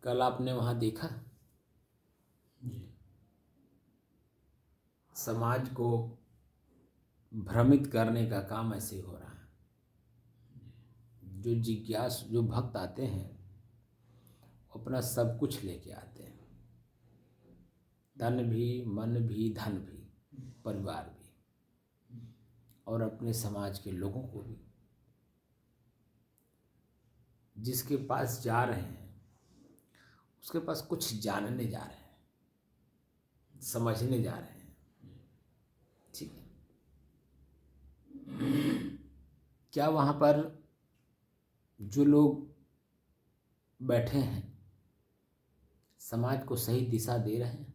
कल आपने वहाँ देखा समाज को भ्रमित करने का काम ऐसे हो रहा है। जो जिज्ञासु जो भक्त आते हैं अपना सब कुछ लेके आते हैं, तन भी, मन भी, धन भी, परिवार भी, और अपने समाज के लोगों को भी। जिसके पास जा रहे हैं उसके पास कुछ जानने जा रहे हैं, समझने जा रहे हैं। ठीक है, क्या वहाँ पर जो लोग बैठे हैं समाज को सही दिशा दे रहे हैं?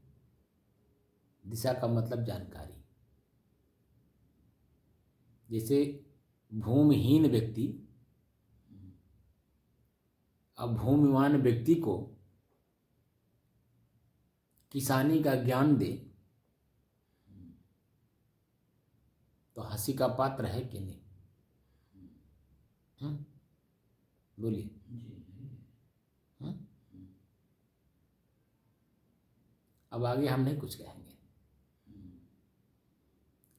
दिशा का मतलब जानकारी। जैसे भूमिहीन व्यक्ति अब भूमिवान व्यक्ति को किसानी का ज्ञान दे तो हंसी का पात्र है कि नहीं? बोलिए। अब आगे हम नहीं कुछ कहेंगे,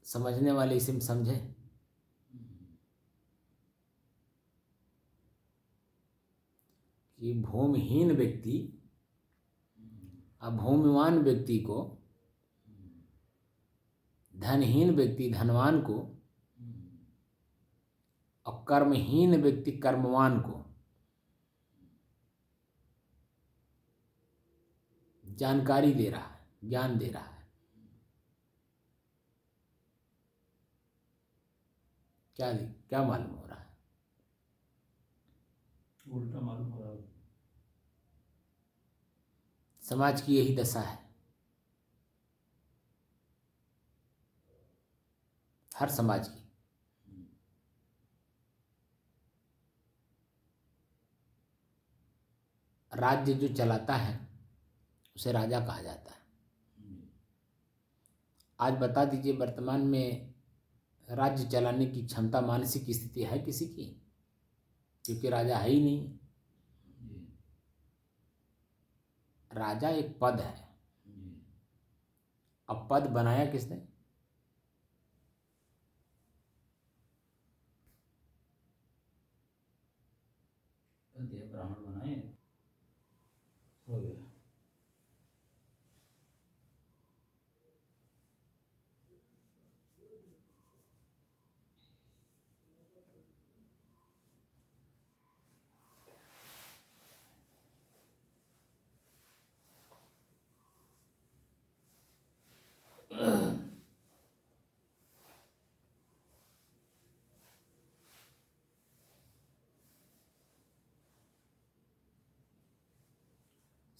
समझने वाले इसे में समझें। कि भूमिहीन व्यक्ति अभूमिवान व्यक्ति को, धनहीन व्यक्ति धनवान को, और कर्महीन व्यक्ति कर्मवान को जानकारी दे रहा है, ज्ञान दे रहा है। क्या मालूम हो रहा है? उल्टा मालूम हो रहा है। समाज की यही दशा है, हर समाज की। राज्य जो चलाता है उसे राजा कहा जाता है। आज बता दीजिए, वर्तमान में राज्य चलाने की क्षमता, मानसिक स्थिति है किसी की? क्योंकि राजा है ही नहीं। राजा एक पद है। अब पद बनाया किसने? ब्राह्मण बनाए, हो गया।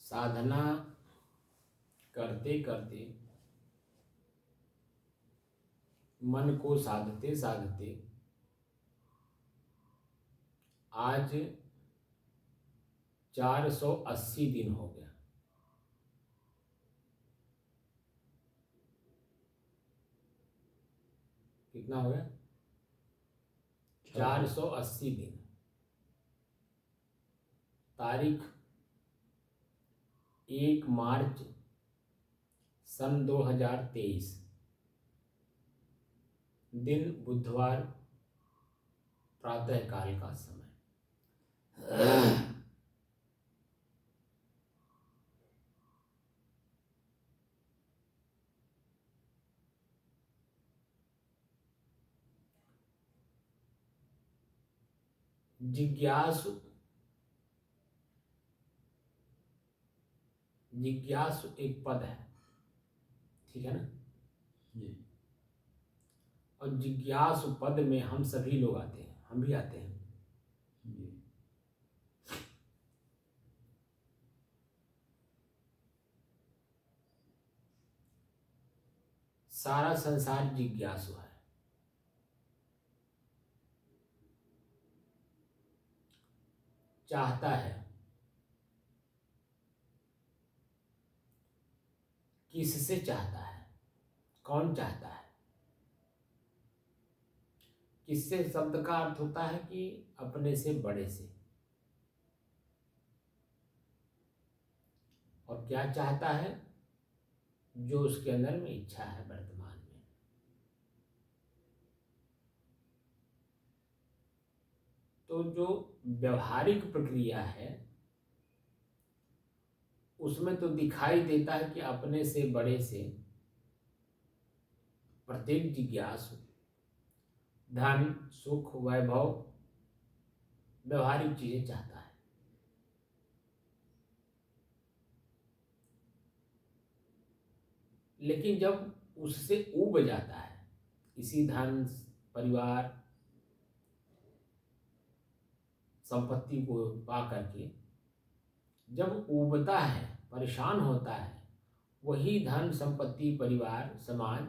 साधना करते करते, मन को साधते साधते आज 480 दिन हो गया। कितना हो गया? 480 दिन। तारीख 1 मार्च सन 2023, दिन बुधवार, प्रातः काल का समय। जिज्ञासु जिज्ञासु एक पद है, ठीक है ना जी। और जिज्ञासु पद में हम सभी लोग आते हैं, हम भी आते हैं जी। सारा संसार जिज्ञासु है। चाहता है। किससे चाहता है? कौन चाहता है? किससे शब्द का अर्थ होता है कि अपने से बड़े से। और क्या चाहता है, जो उसके अंदर में इच्छा है वर्तमान में। तो जो व्यवहारिक प्रक्रिया है उसमें तो दिखाई देता है कि अपने से बड़े से प्रत्येक जिज्ञासु धन, सुख, वैभव, व्यवहारिक चीजें चाहता है। लेकिन जब उससे ऊब जाता है, इसी धन, परिवार, संपत्ति को पा करके जब ऊबता है, परेशान होता है, वही धन, संपत्ति, परिवार, समाज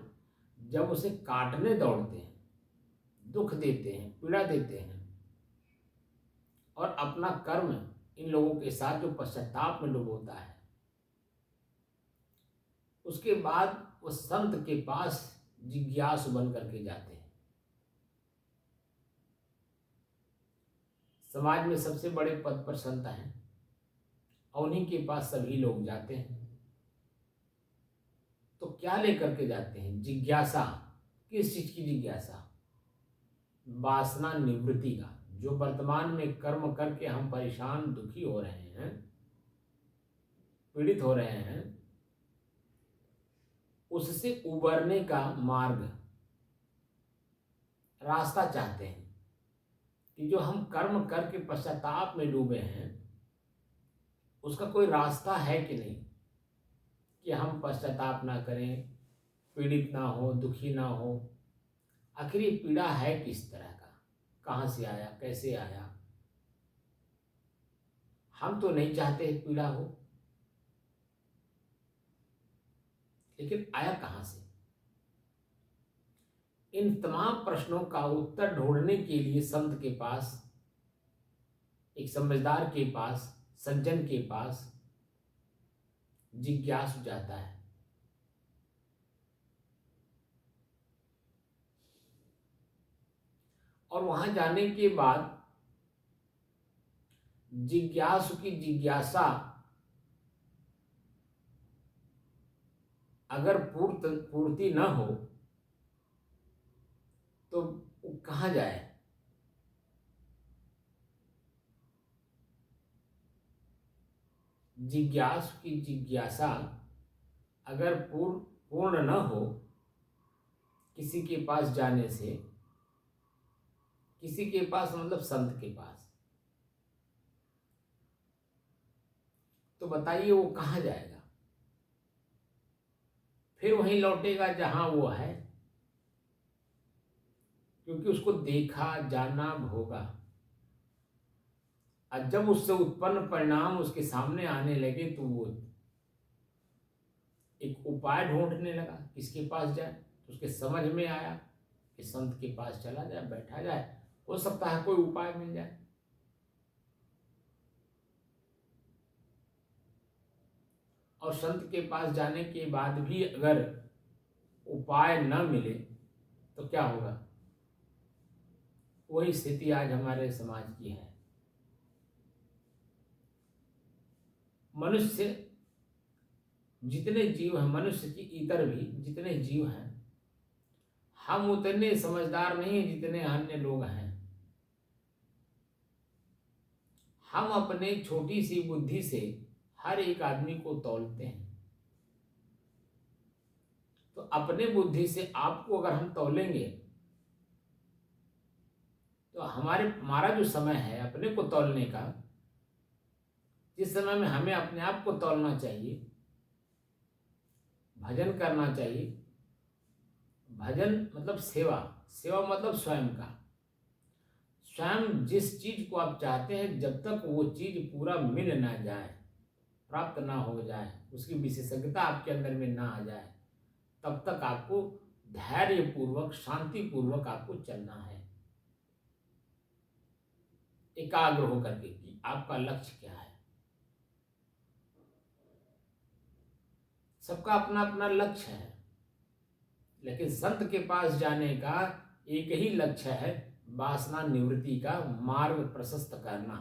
जब उसे काटने दौड़ते हैं, दुख देते हैं, पीड़ा देते हैं, और अपना कर्म इन लोगों के साथ जो पश्चाताप में डुबोता है, उसके बाद वो संत के पास जिज्ञासु बन करके जाते हैं। समाज में सबसे बड़े पद पर संत हैं और उन्हीं के पास सभी लोग जाते हैं। तो क्या लेकर के जाते हैं? जिज्ञासा। किस चीज की जिज्ञासा? वासना निवृत्ति का। जो वर्तमान में कर्म करके हम परेशान, दुखी हो रहे हैं, पीड़ित हो रहे हैं, उससे उबरने का मार्ग, रास्ता चाहते हैं कि जो हम कर्म करके पश्चाताप में डूबे हैं उसका कोई रास्ता है कि नहीं, कि हम पश्चाताप ना करें, पीड़ित ना हो, दुखी ना हो। आखिर ये पीड़ा है किस तरह का, कहाँ से आया, कैसे आया? हम तो नहीं चाहते पीड़ा हो, लेकिन आया कहाँ से? इन तमाम प्रश्नों का उत्तर ढूंढने के लिए संत के पास, एक समझदार के पास, सज्जन के पास जिज्ञासु जाता है। और वहां जाने के बाद जिज्ञासु की जिज्ञासा अगर पूर्ति न हो तो वो कहाँ जाए? जिज्ञासु की जिज्ञासा अगर पूर्ण न हो किसी के पास जाने से, किसी के पास मतलब संत के पास, तो बताइए वो कहाँ जाएगा? फिर वहीं लौटेगा जहां वो है, क्योंकि उसको देखा, जाना, भोगा। और जब उससे उत्पन्न परिणाम उसके सामने आने लगे तो वो एक उपाय ढूंढने लगा किसके पास जाए। तो उसके समझ में आया कि संत के पास चला जाए, बैठा जाए, हो सकता है कोई उपाय मिल जाए। और संत के पास जाने के बाद भी अगर उपाय न मिले तो क्या होगा? वही स्थिति आज हमारे समाज की है। मनुष्य, जितने जीव हैं, मनुष्य की इतर भी जितने जीव हैं, हम उतने समझदार नहीं हैं जितने अन्य लोग हैं। हम अपने छोटी सी बुद्धि से हर एक आदमी को तौलते हैं। तो अपने बुद्धि से आपको अगर हम तौलेंगे तो हमारा जो समय है अपने को तौलने का, जिस समय में हमें अपने आप को तौलना चाहिए, भजन करना चाहिए। भजन मतलब सेवा, सेवा मतलब स्वयं का। स्वयं जिस चीज को आप चाहते हैं, जब तक वो चीज पूरा मिल ना जाए, प्राप्त ना हो जाए, उसकी विशेषज्ञता आपके अंदर में ना आ जाए, तब तक आपको धैर्य पूर्वक, शांति पूर्वक आपको चलना है, एकाग्र होकर के कि आपका लक्ष्य क्या है। सबका अपना अपना लक्ष्य है, लेकिन संत के पास जाने का एक ही लक्ष्य है, वासना निवृत्ति का मार्ग प्रशस्त करना।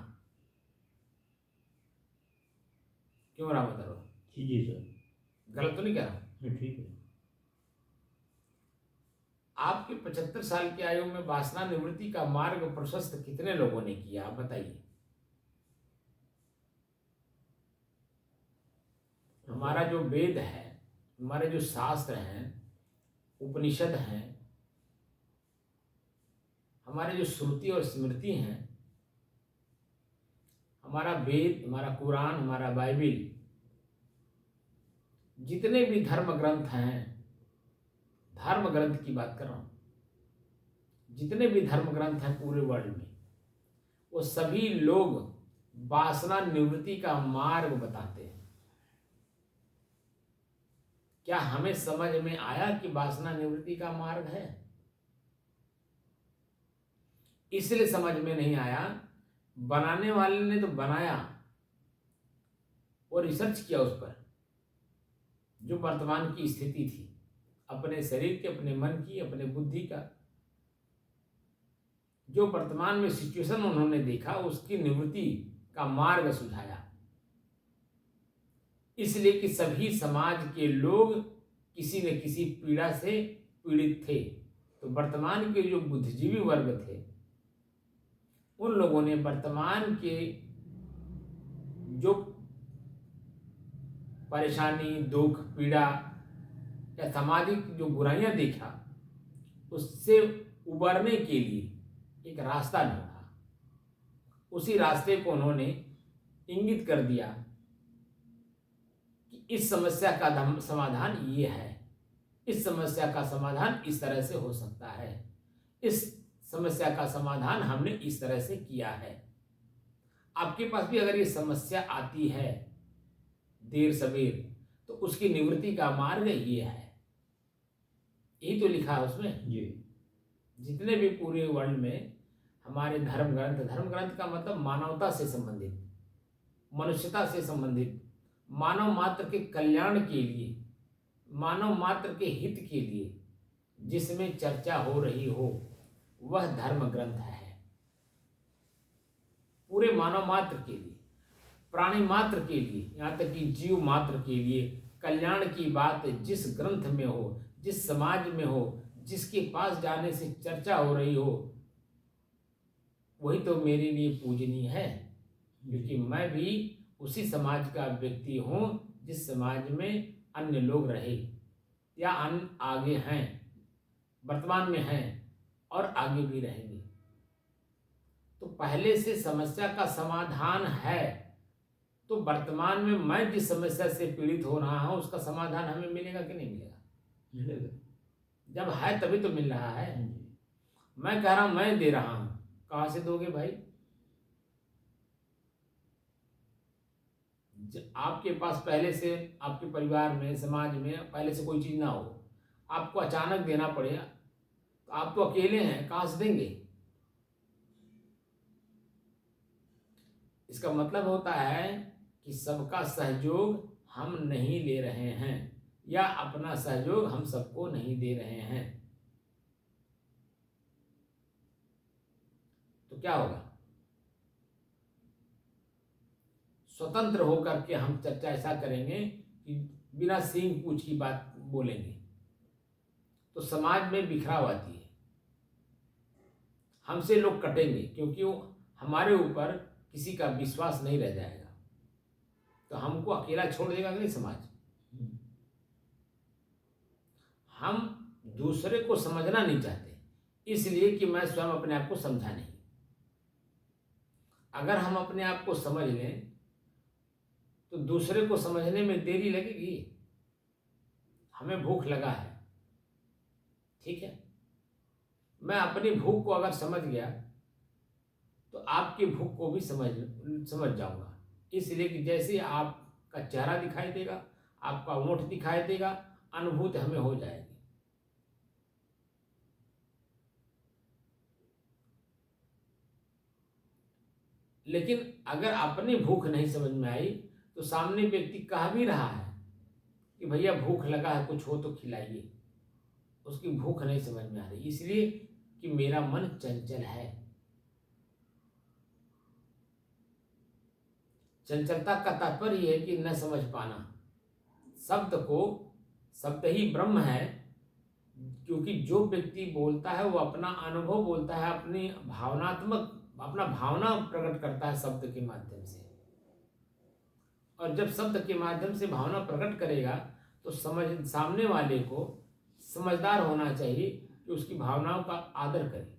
क्यों रामधरो? जी सर। गलत तो नहीं कह रहा हूँ? नहीं, ठीक है। आपके 75 साल की आयु में वासना निवृत्ति का मार्ग प्रशस्त कितने लोगों ने किया, आप बताइए। हमारा जो वेद है, हमारे जो शास्त्र हैं, उपनिषद हैं, हमारे जो श्रुति और स्मृति हैं, हमारा वेद, हमारा कुरान, हमारा बाइबिल, जितने भी धर्म ग्रंथ हैं, धर्म ग्रंथ की बात कर रहा हूं, जितने भी धर्म ग्रंथ हैं पूरे वर्ल्ड में, वो सभी लोग वासना निवृत्ति का मार्ग बताते हैं। क्या हमें समझ में आया कि वासना निवृत्ति का मार्ग है? इसलिए समझ में नहीं आया, बनाने वाले ने तो बनाया और रिसर्च किया उस पर, जो वर्तमान की स्थिति थी, अपने शरीर की, अपने मन की, अपने बुद्धि का, जो वर्तमान में सिचुएशन उन्होंने देखा, उसकी निवृत्ति का मार्ग सुझाया। इसलिए कि सभी समाज के लोग किसी न किसी पीड़ा से पीड़ित थे। तो वर्तमान के जो बुद्धिजीवी वर्ग थे, उन लोगों ने वर्तमान के जो परेशानी, दुख, पीड़ा या सामाजिक जो बुराइयां देखा, उससे उबरने के लिए एक रास्ता ढूंढा। उसी रास्ते को उन्होंने इंगित कर दिया कि इस समस्या का समाधान ये है, इस समस्या का समाधान इस तरह से हो सकता है, इस समस्या का समाधान हमने इस तरह से किया है। आपके पास भी अगर ये समस्या आती है देर सवेर, तो उसकी निवृत्ति का मार्ग ये है। यही तो लिखा है उसमें। जी। जितने भी पूरे वर्ल्ड में हमारे धर्म ग्रंथ का मतलब मानवता से संबंधित, मनुष्यता से संबंधित, मानव मात्र के कल्याण के लिए, मानव मात्र के हित के लिए जिसमें चर्चा हो रही हो, वह धर्म ग्रंथ है। पूरे मानव मात्र के लिए, प्राणी मात्र के लिए, यहाँ तक कि जीव मात्र के लिए कल्याण की बात जिस ग्रंथ में हो, जिस समाज में हो, जिसके पास जाने से चर्चा हो रही हो, वही तो मेरे लिए पूजनीय है। क्योंकि मैं भी उसी समाज का व्यक्ति हूँ जिस समाज में अन्य लोग रहे या अन्य आगे हैं, वर्तमान में हैं और आगे भी रहेंगे। तो पहले से समस्या का समाधान है, तो वर्तमान में मैं जिस समस्या से पीड़ित हो रहा हूं, उसका समाधान हमें मिलेगा कि नहीं मिलेगा? मिलेगा। जब है तभी तो मिल रहा है। जी। मैं कह रहा हूं, मैं दे रहा हूं, कहां से दोगे भाई? आपके पास पहले से, आपके परिवार में, समाज में पहले से कोई चीज ना हो, आपको अचानक देना पड़ेगा, तो आप तो अकेले हैं, कहां से देंगे? इसका मतलब होता है कि सबका सहयोग हम नहीं ले रहे हैं, या अपना सहयोग हम सबको नहीं दे रहे हैं। तो क्या होगा? स्वतंत्र होकर के हम चर्चा ऐसा करेंगे कि बिना सींग पूछ की बात बोलेंगे, तो समाज में बिखराव आती है, हमसे लोग कटेंगे, क्योंकि वो हमारे ऊपर किसी का विश्वास नहीं रह जाएगा, तो हमको अकेला छोड़ देगा कि नहीं समाज? हम दूसरे को समझना नहीं चाहते, इसलिए कि मैं स्वयं अपने आप को समझा नहीं। अगर हम अपने आप को समझ लें तो दूसरे को समझने में देरी लगेगी। हमें भूख लगा है, ठीक है, मैं अपनी भूख को अगर समझ गया तो आपकी भूख को भी समझ जाऊंगा। इसलिए कि जैसे आपका चेहरा दिखाई देगा, आपका ओंठ दिखाई देगा, अनुभूति हमें हो जाएगी। लेकिन अगर अपनी भूख नहीं समझ में आई, तो सामने व्यक्ति कह भी रहा है कि भैया भूख लगा है, कुछ हो तो खिलाइए, उसकी भूख नहीं समझ में आ रही, इसलिए कि मेरा मन चंचल है। चंचलता का तात्पर्य है कि न समझ पाना, शब्द ही ब्रह्म है, क्योंकि जो व्यक्ति बोलता है वो अपना अनुभव बोलता है, अपना भावना प्रकट करता है शब्द के माध्यम से। और जब शब्द के माध्यम से भावना प्रकट करेगा तो सामने वाले को समझदार होना चाहिए कि उसकी भावनाओं का आदर करे।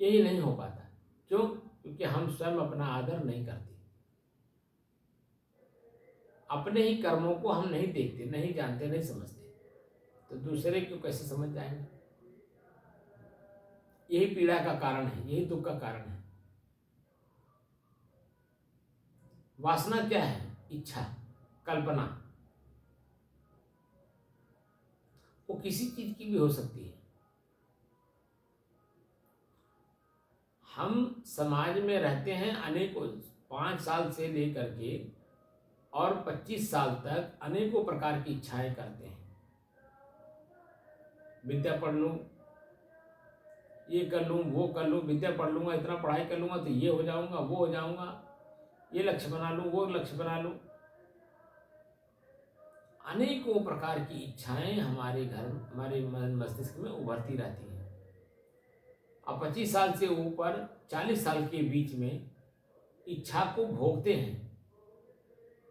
यही नहीं हो पाता। क्यों? क्योंकि हम स्वयं अपना आदर नहीं करते, अपने ही कर्मों को हम नहीं देखते, नहीं जानते, नहीं समझते, तो दूसरे को कैसे समझ जाएंगे? यही पीड़ा का कारण है, यही दुख का कारण है। वासना क्या है? इच्छा, कल्पना। वो किसी चीज की भी हो सकती है। हम समाज में रहते हैं अनेकों, 5 साल से लेकर के और 25 साल तक अनेकों प्रकार की इच्छाएं करते हैं। विद्या पढ़ लूँ, ये कर लूँ, वो कर लूँ, विद्या पढ़ लूँगा, इतना पढ़ाई कर लूँगा तो ये हो जाऊँगा, वो हो जाऊँगा, ये लक्ष्य बना लूँ, वो लक्ष्य बना लूँ। अनेकों प्रकार की इच्छाएं हमारे मस्तिष्क में उभरती रहती हैं। अब 25 साल से ऊपर 40 साल के बीच में इच्छा को भोगते हैं।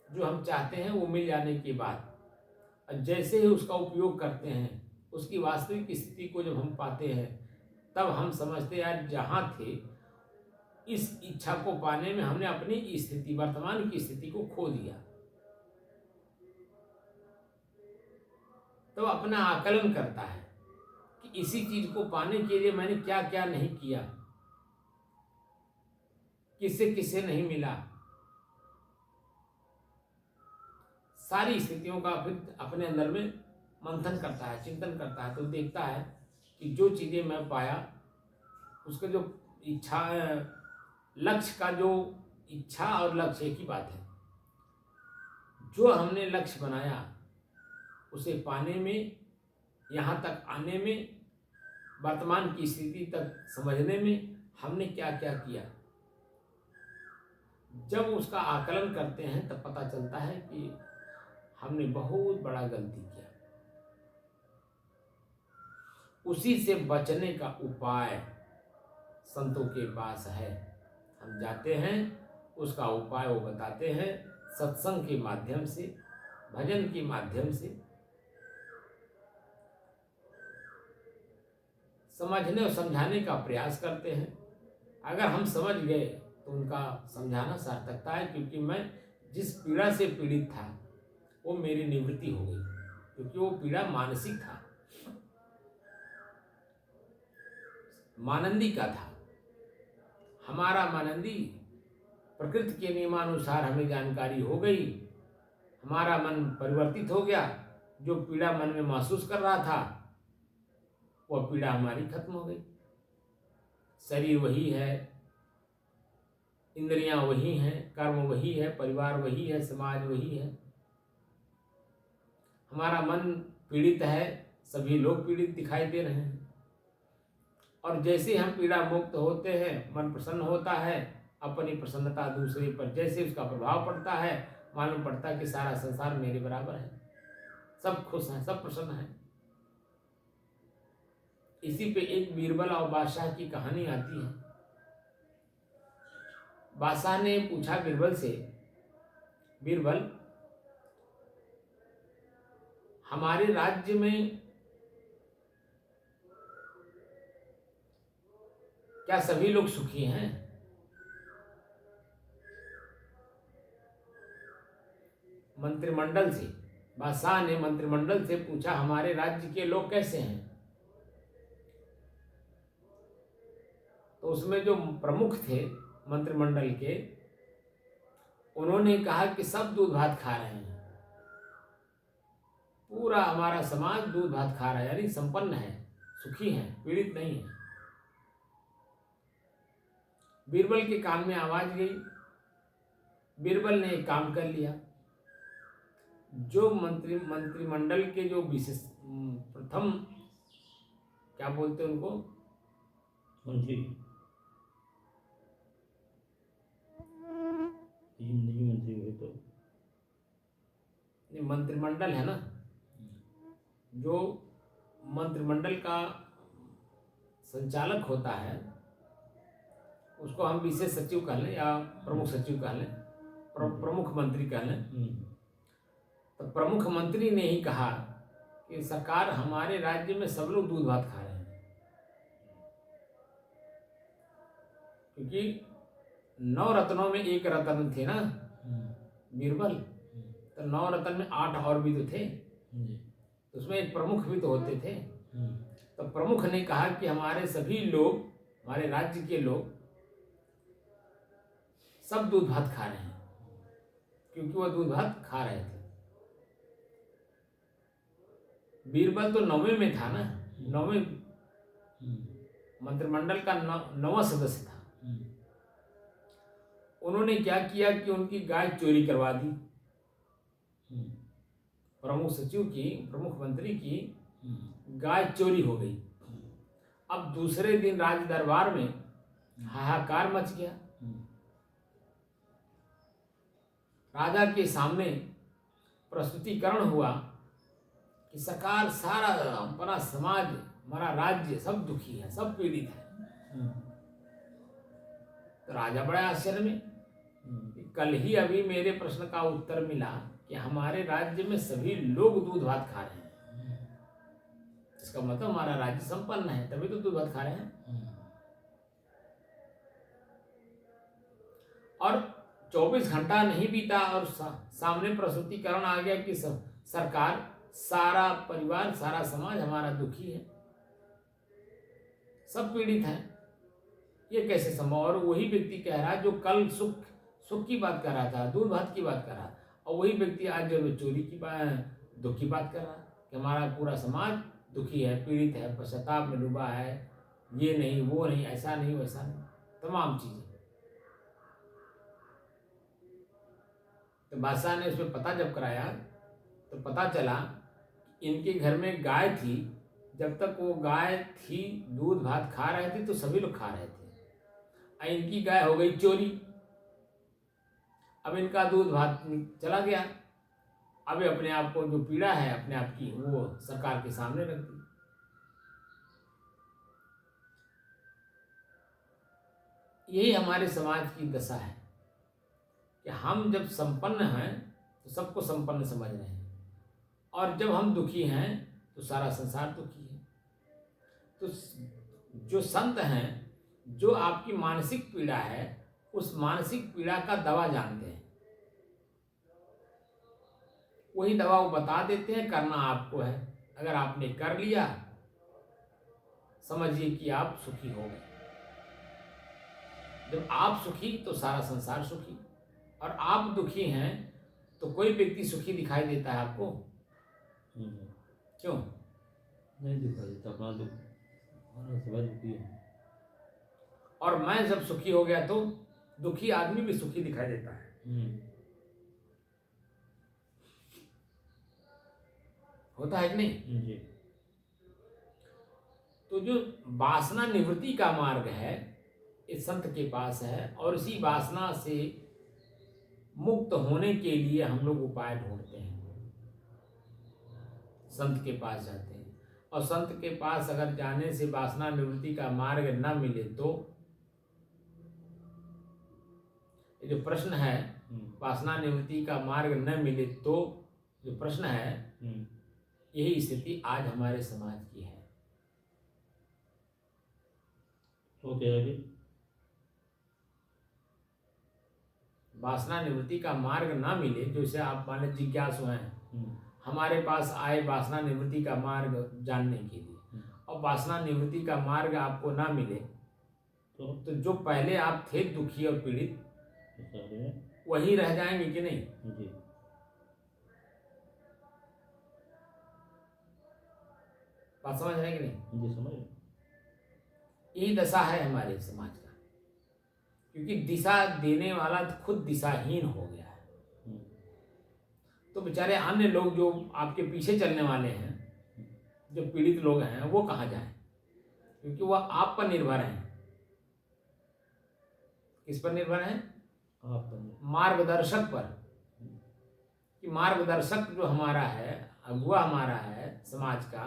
जो हम चाहते हैं वो मिल जाने के बाद जैसे ही उसका उपयोग करते हैं, उसकी वास्तविक स्थिति को जब हम पाते हैं, तब हम समझते हैं यार जहाँ थे, इस इच्छा को पाने में हमने अपनी स्थिति, वर्तमान की स्थिति को खो दिया। तो अपना आकलन करता है कि इसी चीज को पाने के लिए मैंने क्या क्या नहीं किया, किससे किससे नहीं मिला। सारी स्थितियों का फिर अपने अंदर में मंथन करता है, चिंतन करता है, तो देखता है कि जो चीजें मैं पाया, उसका जो इच्छा, लक्ष्य का जो इच्छा और लक्ष्य एक ही बात है। जो हमने लक्ष्य बनाया उसे पाने में, यहाँ तक आने में, वर्तमान की स्थिति तक समझने में हमने क्या क्या किया। जब उसका आकलन करते हैं तब पता चलता है कि हमने बहुत बड़ा गलती किया। उसी से बचने का उपाय संतों के पास है। हम जाते हैं, उसका उपाय वो बताते हैं, सत्संग के माध्यम से, भजन के माध्यम से समझने और समझाने का प्रयास करते हैं। अगर हम समझ गए तो उनका समझाना सार्थकता है, क्योंकि मैं जिस पीड़ा से पीड़ित था वो मेरी निवृत्ति हो गई, क्योंकि वो पीड़ा मानसिक था, मानंदी का था। हमारा मानंदी प्रकृति के नियमानुसार हमें जानकारी हो गई, हमारा मन परिवर्तित हो गया। जो पीड़ा मन में महसूस कर रहा था वह पीड़ा हमारी खत्म हो गई। शरीर वही है, इंद्रियां वही हैं, कर्म वही है, परिवार वही है, समाज वही है। हमारा मन पीड़ित है, सभी लोग पीड़ित दिखाई दे रहे हैं। और जैसे हम पीड़ा मुक्त होते हैं, मन प्रसन्न होता है, अपनी प्रसन्नता दूसरे पर जैसे उसका प्रभाव पड़ता है, मालूम पड़ता है कि सारा संसार मेरे बराबर है, सब खुश हैं, सब प्रसन्न हैं। इसी पे एक बीरबल और बादशाह की कहानी आती है। बादशाह ने पूछा बीरबल से, बीरबल, हमारे राज्य में क्या सभी लोग सुखी हैं? मंत्रिमंडल से, बादशाह ने मंत्रिमंडल से पूछा, हमारे राज्य के लोग कैसे हैं? तो उसमें जो प्रमुख थे मंत्रिमंडल के, उन्होंने कहा कि सब दूध भात खा रहे हैं, पूरा हमारा समाज दूध भात खा रहा है, यानी संपन्न है, सुखी है, पीड़ित नहीं है। बीरबल के कान में आवाज गई। बीरबल ने एक काम कर लिया। जो मंत्रिमंडल के जो विशेष प्रथम, क्या बोलते हैं उनको, मंत्री, नहीं मंत्री हुए तो ये मंत्रिमंडल है ना, जो मंत्रिमंडल का संचालक होता है उसको हम विशेष सचिव कह लें या प्रमुख सचिव कह लें, प्रमुख मंत्री कह लें। तो प्रमुख मंत्री ने ही कहा कि सरकार हमारे राज्य में सब लोग दूध भात खा रहे हैं, क्योंकि 9 रत्नों में एक रत्न थे ना बीरबल, तो 9 रत्न में 8 और भी तो थे, तो उसमें एक प्रमुख भी तो होते थे। तो प्रमुख ने कहा कि हमारे सभी लोग, हमारे राज्य के लोग सब दूध भात खा रहे हैं, क्योंकि वह दूध भात खा रहे थे। बीरबल तो 9वें में था ना, 9वें मंत्रिमंडल का 9वां सदस्य था। उन्होंने क्या किया कि उनकी गाय चोरी करवा दी, प्रमुख सचिव की, प्रमुख मंत्री की गाय चोरी हो गई। अब दूसरे दिन राज दरबार में हाहाकार मच गया। राजा के सामने प्रस्तुतिकरण हुआ कि सरकार सारा अपना समाज, हमारा राज्य सब दुखी है, सब पीड़ित है। तो राजा बड़े आश्चर्य में, कल ही अभी मेरे प्रश्न का उत्तर मिला कि हमारे राज्य में सभी लोग दूध भात खा रहे हैं, इसका मतलब हमारा राज्य संपन्न है, तभी तो दूध भात खा रहे हैं। और 24 घंटा नहीं बीता और सामने प्रस्तुतिकरण आ गया कि सरकार, सारा परिवार, सारा समाज हमारा दुखी है, सब पीड़ित है। ये कैसे संभव? और वही व्यक्ति कह रहा है जो कल सुख की बात कर रहा था, दूध भात की बात कर रहा, और वही व्यक्ति आज जो चोरी की बात, दुख की बात कर रहा कि हमारा पूरा समाज दुखी है, पीड़ित है, पश्चाताप में डूबा है, ये नहीं, वो नहीं, ऐसा नहीं, वैसा नहीं, तमाम चीजें। तो बादशाह ने उसमें पता जब कराया तो पता चला इनके घर में गाय थी, जब तक वो गाय थी दूध भात खा रहे थे तो सभी लोग खा रहे थे, और इनकी गाय हो गई चोरी। अब इनका दूध भात चला गया, अब अपने आप को जो पीड़ा है अपने आप की, वो सरकार के सामने रख दी। यही हमारे समाज की दशा है कि हम जब संपन्न हैं तो सबको संपन्न समझ रहे हैं, और जब हम दुखी हैं तो सारा संसार दुखी है। तो जो संत हैं, जो आपकी मानसिक पीड़ा है, उस मानसिक पीड़ा का दवा जानते हैं, वही दवा वो बता देते हैं, करना आपको है। अगर आपने कर लिया, समझिए कि आप सुखी हो गए। जब आप सुखी तो सारा संसार सुखी, और आप दुखी हैं तो कोई व्यक्ति सुखी दिखाई देता है आपको? क्यों नहीं दिखाई देता, अपना दुख, हमारा सब दुखी है। और मैं जब सुखी हो गया तो दुखी आदमी भी सुखी दिखाई देता है। होता है कि नहीं? जी। तो जो वासना निवृत्ति का मार्ग है इस संत के पास है, और इसी वासना से मुक्त होने के लिए हम लोग उपाय ढूंढते हैं, संत के पास जाते हैं। और संत के पास अगर जाने से वासना निवृत्ति का मार्ग न मिले तो ये जो प्रश्न है, वासना निवृत्ति का मार्ग न मिले तो जो प्रश्न है, यही स्थिति आज हमारे समाज की है। तो क्या है? वासना निवृत्ति का मार्ग ना मिले, जैसे आप माने जिज्ञासु हैं, हमारे पास आए वासना निवृत्ति का मार्ग जानने के लिए, और वासना निवृत्ति का मार्ग आपको ना मिले तो जो पहले आप थे दुखी और पीड़ित, वही रह जाएंगे कि नहीं? जी। बात समझ रहे कि नहीं? जी, समझ। यही दशा है हमारे समाज का, क्योंकि दिशा देने वाला खुद दिशाहीन हो गया है। तो बेचारे अन्य लोग जो आपके पीछे चलने वाले हैं, जो पीड़ित लोग हैं, वो कहाँ जाएं? क्योंकि वह आप पर निर्भर हैं। किस पर निर्भर हैं? आप पर। मार्गदर्शक पर। कि मार्गदर्शक जो हमारा है, अगुआ हमारा है समाज का,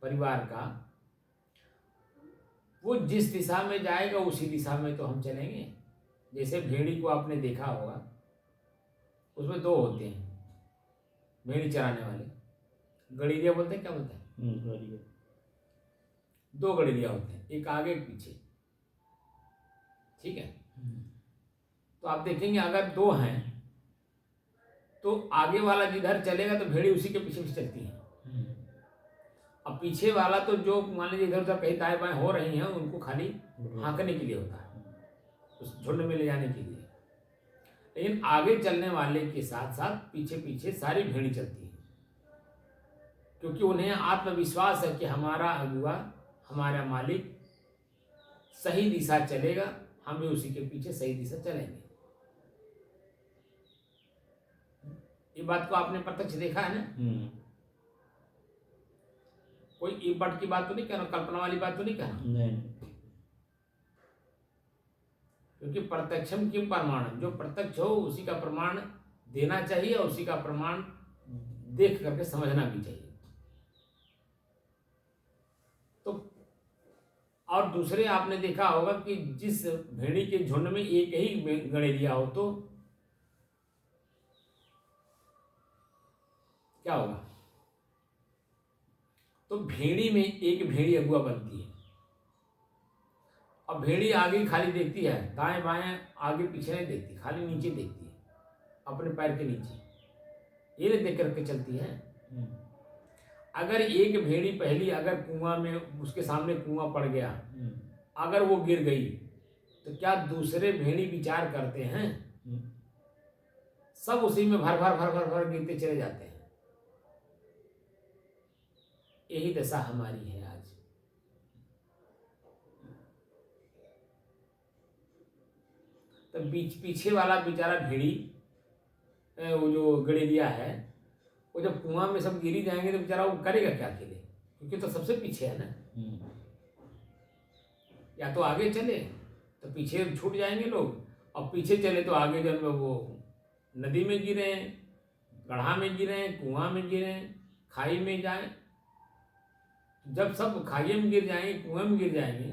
परिवार का, वो जिस दिशा में जाएगा उसी दिशा में तो हम चलेंगे। जैसे भेड़ी को आपने देखा होगा, उसमें दो होते हैं भेड़ी चराने वाले, गड़ेरिया बोलते हैं, क्या बोलते हैं, बढ़िया। दो गड़ेरिया होते हैं, एक आगे एक पीछे, ठीक है। तो आप देखेंगे अगर दो हैं तो आगे वाला जिधर चलेगा तो भेड़ी उसी के पीछे पीछे चलती है। अब पीछे वाला तो जो मान लीजिए इधर उधर कहीं दाएं बाएं हो रही हैं, उनको खाली हाँकने के लिए होता है, उस झुंड में ले जाने के लिए। लेकिन आगे चलने वाले के साथ साथ पीछे पीछे सारी भेड़ी चलती है, क्योंकि उन्हें आत्मविश्वास है कि हमारा अगुआ, हमारा मालिक सही दिशा चलेगा, हम भी उसी के पीछे सही दिशा चलेंगे। ये बात को आपने प्रत्यक्ष देखा है ना। कोई ई बट की बात तो नहीं कहना, कल्पना वाली बात तो नहीं कहना, नहीं। क्योंकि प्रत्यक्षम किम प्रमाणम, जो प्रत्यक्ष हो उसी का प्रमाण देना चाहिए और उसी का प्रमाण देख करके समझना भी चाहिए। तो और दूसरे आपने देखा होगा कि जिस भेड़ी के झुंड में एक ही गड़ेरिया हो तो क्या होगा, तो भेड़ी में एक भेड़ी अगुआ बनती है। अब भेड़ी आगे खाली देखती है, दाएं बाएं आगे पीछे नहीं देखती, खाली नीचे देखती है, अपने पैर के नीचे, ये नहीं देख करके चलती है। अगर एक भेड़ी पहली अगर कुआं में, उसके सामने कुआं पड़ गया, अगर वो गिर गई तो क्या दूसरे भेड़ी विचार करते हैं, सब उसी में भर भर भर भर भर गिरते चले जाते हैं। यही दशा हमारी है आज। तो पीछे वाला बेचारा भेड़ी, वो जो गड़ेरिया है, वो जब कुआं में सब गिरी जाएंगे तो बेचारा वो करेगा क्या अकेले, क्योंकि तो सबसे पीछे है ना। या तो आगे चले तो पीछे छूट जाएंगे लोग, और पीछे चले तो आगे जब वो नदी में गिरे, गड्ढा में गिरे, कुआं में गिरे, खाई में जाए, जब सब खाई में गिर जाएंगे, कुएं में गिर जाएंगे,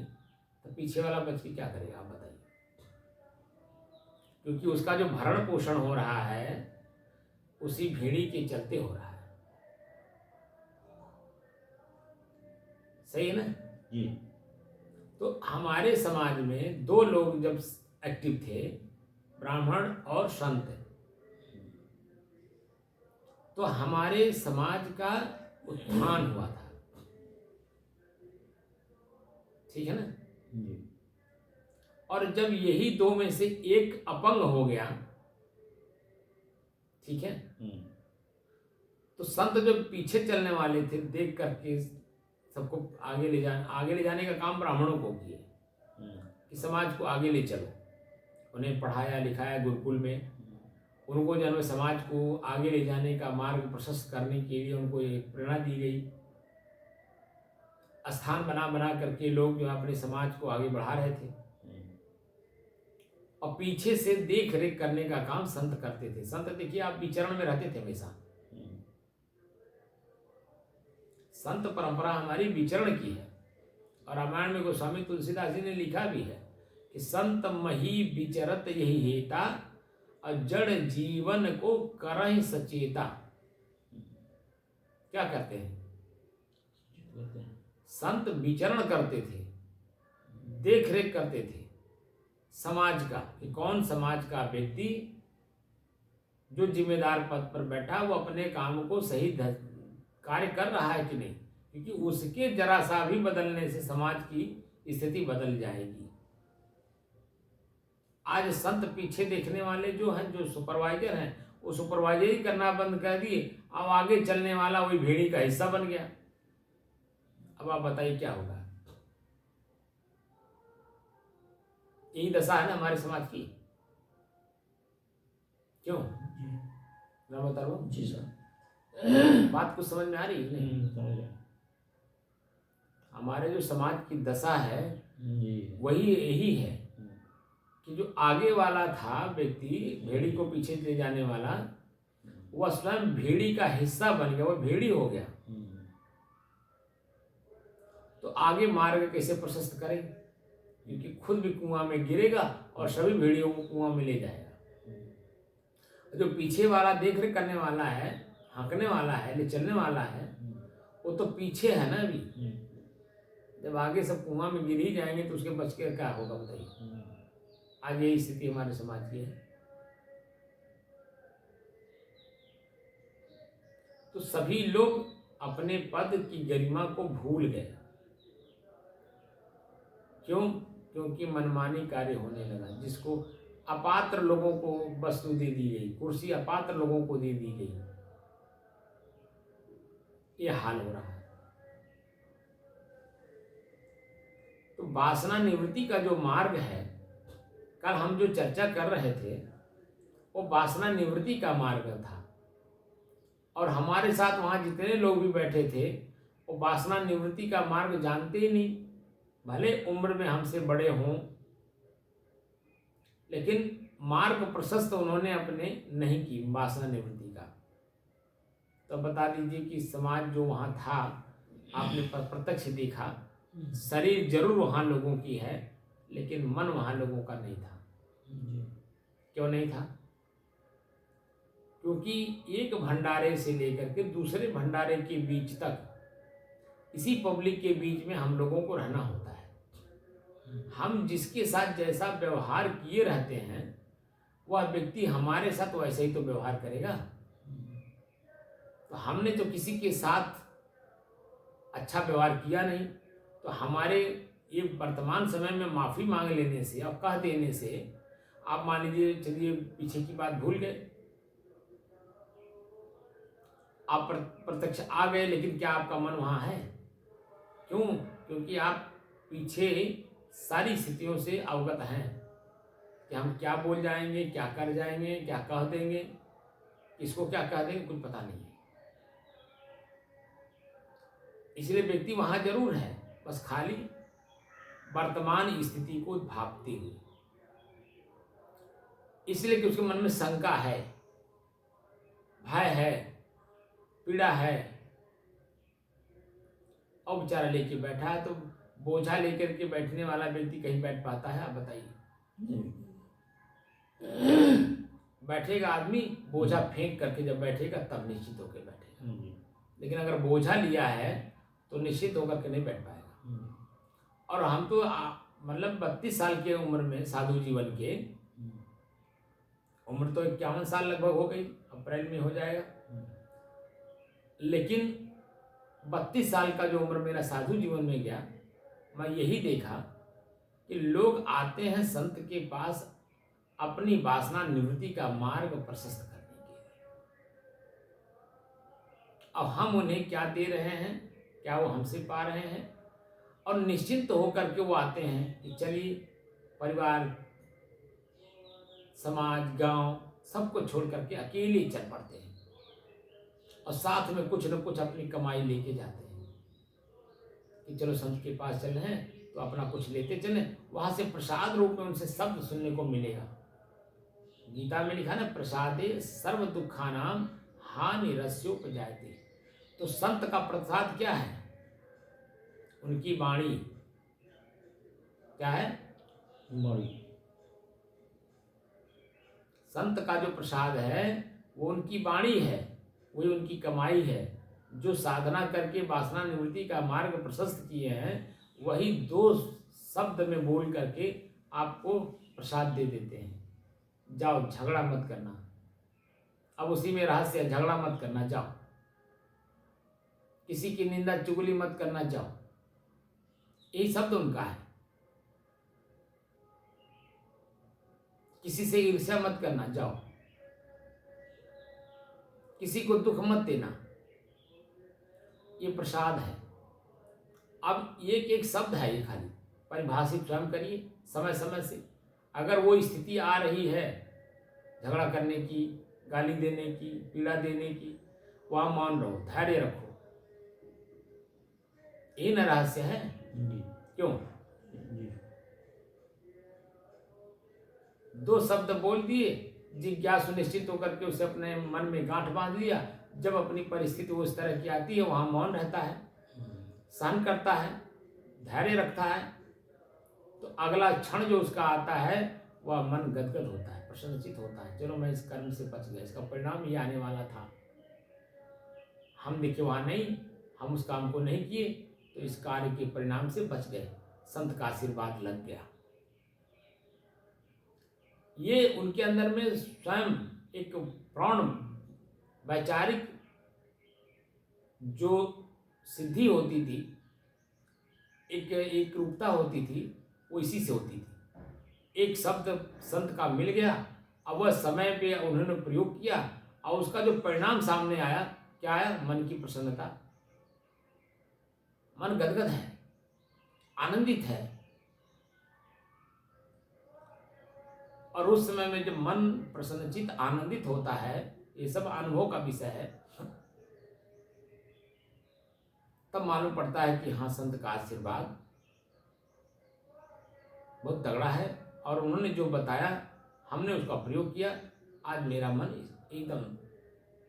तो पीछे वाला बच के क्या करेगा आप बताइए। क्योंकि उसका जो भरण पोषण हो रहा है उसी भेड़ी के चलते हो रहा है। सही है ना जी। तो हमारे समाज में दो लोग जब एक्टिव थे, ब्राह्मण और संत, तो हमारे समाज का उत्थान हुआ था। ठीक है ना जी। और जब यही दो में से एक अपंग हो गया, ठीक है, तो संत जो पीछे चलने वाले थे देख करके सबको आगे ले जाने का काम ब्राह्मणों को किए कि समाज को आगे ले चलो। उन्हें पढ़ाया लिखाया गुरुकुल में, उनको जो है समाज को आगे ले जाने का मार्ग प्रशस्त करने के लिए उनको एक प्रेरणा दी गई। स्थान बना बना करके लोग जो अपने समाज को आगे बढ़ा रहे थे, और पीछे से देख रेख करने का काम संत करते थे। संत देखिए आप विचरण में रहते थे हमेशा, संत परंपरा हमारी विचरण की है। और रामायण में गोस्वामी तुलसीदास जी ने लिखा भी है कि संत मही विचरत यही हेता, और जड़ जीवन को करहि सचेता। क्या कहते हैं, संत विचरण करते थे, देख रेख करते थे समाज का, कि कौन समाज का व्यक्ति जो जिम्मेदार पद पर बैठा वो अपने काम को सही कार्य कर रहा है कि नहीं, क्योंकि उसके जरा सा भी बदलने से समाज की स्थिति बदल जाएगी। आज संत पीछे देखने वाले जो हैं, जो सुपरवाइजर हैं, वो सुपरवाइजर ही करना बंद कर दिए। अब आगे चलने वाला वही भेड़ी का हिस्सा बन गया। अब आप बताइए क्या होगा। यही दशा है ना हमारे समाज की। क्यों ना बता रहा हूँ जी सर। बात कुछ समझ में आ रही है नहीं? हमारे जो समाज की दशा है वही यही है कि जो आगे वाला था व्यक्ति, भेड़ी को पीछे ले जाने वाला, वह स्वयं भेड़ी का हिस्सा बन गया, वह भेड़ी हो गया, तो आगे मार्ग कैसे प्रशस्त करें? क्योंकि खुद भी कुआं में गिरेगा और सभी भेड़ियों को कुआं में ले जाएगा। जो पीछे वाला देख रेख करने वाला है, हाँकने वाला है, ले चलने वाला है, वो तो पीछे है ना अभी। जब आगे सब कुआं में गिर ही जाएंगे तो उसके बच के क्या होगा बताइए। आज यही स्थिति हमारे समाज की है। तो सभी लोग अपने पद की गरिमा को भूल गए। क्यों? क्योंकि मनमानी कार्य होने लगा। जिसको अपात्र लोगों को वस्तु दे दी गई, कुर्सी अपात्र लोगों को दे दी गई, ये हाल हो रहा है। तो वासना निवृत्ति का जो मार्ग है, कल हम जो चर्चा कर रहे थे, वो वासना निवृत्ति का मार्ग था। और हमारे साथ वहां जितने लोग भी बैठे थे, वो वासना निवृत्ति का मार्ग जानते ही नहीं। भले उम्र में हमसे बड़े हों, लेकिन मार्ग प्रशस्त उन्होंने अपने नहीं की वासना निवृत्ति का। तो बता दीजिए कि समाज जो वहाँ था, आपने प्रत्यक्ष देखा, शरीर जरूर वहाँ लोगों की है, लेकिन मन वहाँ लोगों का नहीं था। क्यों नहीं था? क्योंकि एक भंडारे से लेकर के दूसरे भंडारे के बीच तक, इसी पब्लिक के बीच में हम लोगों को रहना होता है। हम जिसके साथ जैसा व्यवहार किए रहते हैं, वह व्यक्ति हमारे साथ वैसे ही तो व्यवहार करेगा। तो हमने तो किसी के साथ अच्छा व्यवहार किया नहीं, तो हमारे ये वर्तमान समय में माफ़ी मांग लेने से और कह देने से, आप मान लीजिए, चलिए पीछे की बात भूल गए, आप प्रत्यक्ष आ गए, लेकिन क्या आपका मन वहाँ है? क्यों? क्योंकि आप पीछे सारी स्थितियों से अवगत हैं कि हम क्या बोल जाएंगे, क्या कर जाएंगे, क्या कह देंगे, किसको क्या कह देंगे, कुछ पता नहीं है। इसलिए व्यक्ति वहां जरूर है, बस खाली वर्तमान स्थिति को भांपते हुए। इसलिए कि उसके मन में शंका है, भय है, पीड़ा है, और बेचारा लेके बैठा है। तो बोझा लेकर के बैठने वाला व्यक्ति कहीं बैठ पाता है? आप बताइए। बैठेगा आदमी, बोझा फेंक करके जब बैठेगा तब निश्चित होकर बैठेगा। लेकिन अगर बोझा लिया है तो निश्चित होकर के नहीं बैठ पाएगा। और हम तो मतलब 32 साल की उम्र में, साधु जीवन के उम्र तो 51 साल लगभग हो गई, अप्रैल में हो जाएगा। लेकिन 32 साल का जो उम्र मेरा साधु जीवन में गया, मैं यही देखा कि लोग आते हैं संत के पास अपनी वासना निवृत्ति का मार्ग प्रशस्त करने के लिए। अब हम उन्हें क्या दे रहे हैं, क्या वो हमसे पा रहे हैं? और निश्चिंत होकर के वो आते हैं कि चलिए, परिवार, समाज, गांव सबको छोड़ करके अकेले चल पड़ते हैं, और साथ में कुछ न कुछ अपनी कमाई लेके जाते हैं कि चलो संत के पास चले हैं तो अपना कुछ लेते चले। वहां से प्रसाद रूप में उनसे शब्द सुनने को मिलेगा। गीता में लिखा ना, प्रसादे सर्व दुखानाम हानि रस्योपजायते। तो संत का प्रसाद क्या है? उनकी वाणी। क्या है? वाणी। संत का जो प्रसाद है वो उनकी वाणी है, वही उनकी कमाई है। जो साधना करके वासना निवृत्ति का मार्ग प्रशस्त किए हैं, वही 2 शब्द में बोल करके आपको प्रसाद दे देते हैं। जाओ, झगड़ा मत करना। अब उसी में रहस्य है, झगड़ा मत करना, जाओ। किसी की निंदा चुगली मत करना, जाओ। यही शब्द उनका है। किसी से ईर्ष्या मत करना, जाओ। किसी को दुख मत देना, ये प्रसाद है। अब एक शब्द है, ये खाली परिभाषित स्वयं करिए समय समय से। अगर वो स्थिति आ रही है झगड़ा करने की, गाली देने की, पीड़ा देने की, वहां मौन रहो, धैर्य रखो। ये न रहस्य है। क्यों? 2 शब्द बोल दिए जिज्ञासु निश्चित होकर के उसे अपने मन में गांठ बांध लिया। जब अपनी परिस्थिति वो इस तरह की आती है, वहाँ मौन रहता है, सहन करता है, धैर्य रखता है, तो अगला क्षण जो उसका आता है वह मन गदगद होता है, प्रसन्नचित होता है। चलो मैं इस कर्म से बच गया, इसका परिणाम ये आने वाला था, हम देखे वहाँ नहीं, हम उस काम को नहीं किए, तो इस कार्य के परिणाम से बच गए, संत का आशीर्वाद लग गया। ये उनके अंदर में स्वयं एक प्रौढ़ वैचारिक जो सिद्धि होती थी, एक रूपता होती थी, वो इसी से होती थी। एक शब्द संत का मिल गया, अब वह समय पे उन्होंने प्रयोग किया और उसका जो परिणाम सामने आया, क्या आया? मन की प्रसन्नता। मन गदगद है, आनंदित है। और उस समय में जब मन प्रसन्नचित आनंदित होता है, ये सब अनुभव का विषय है, तब मालूम पड़ता है कि हाँ, संत का आशीर्वाद बहुत तगड़ा है और उन्होंने जो बताया हमने उसका प्रयोग किया। आज मेरा मन एकदम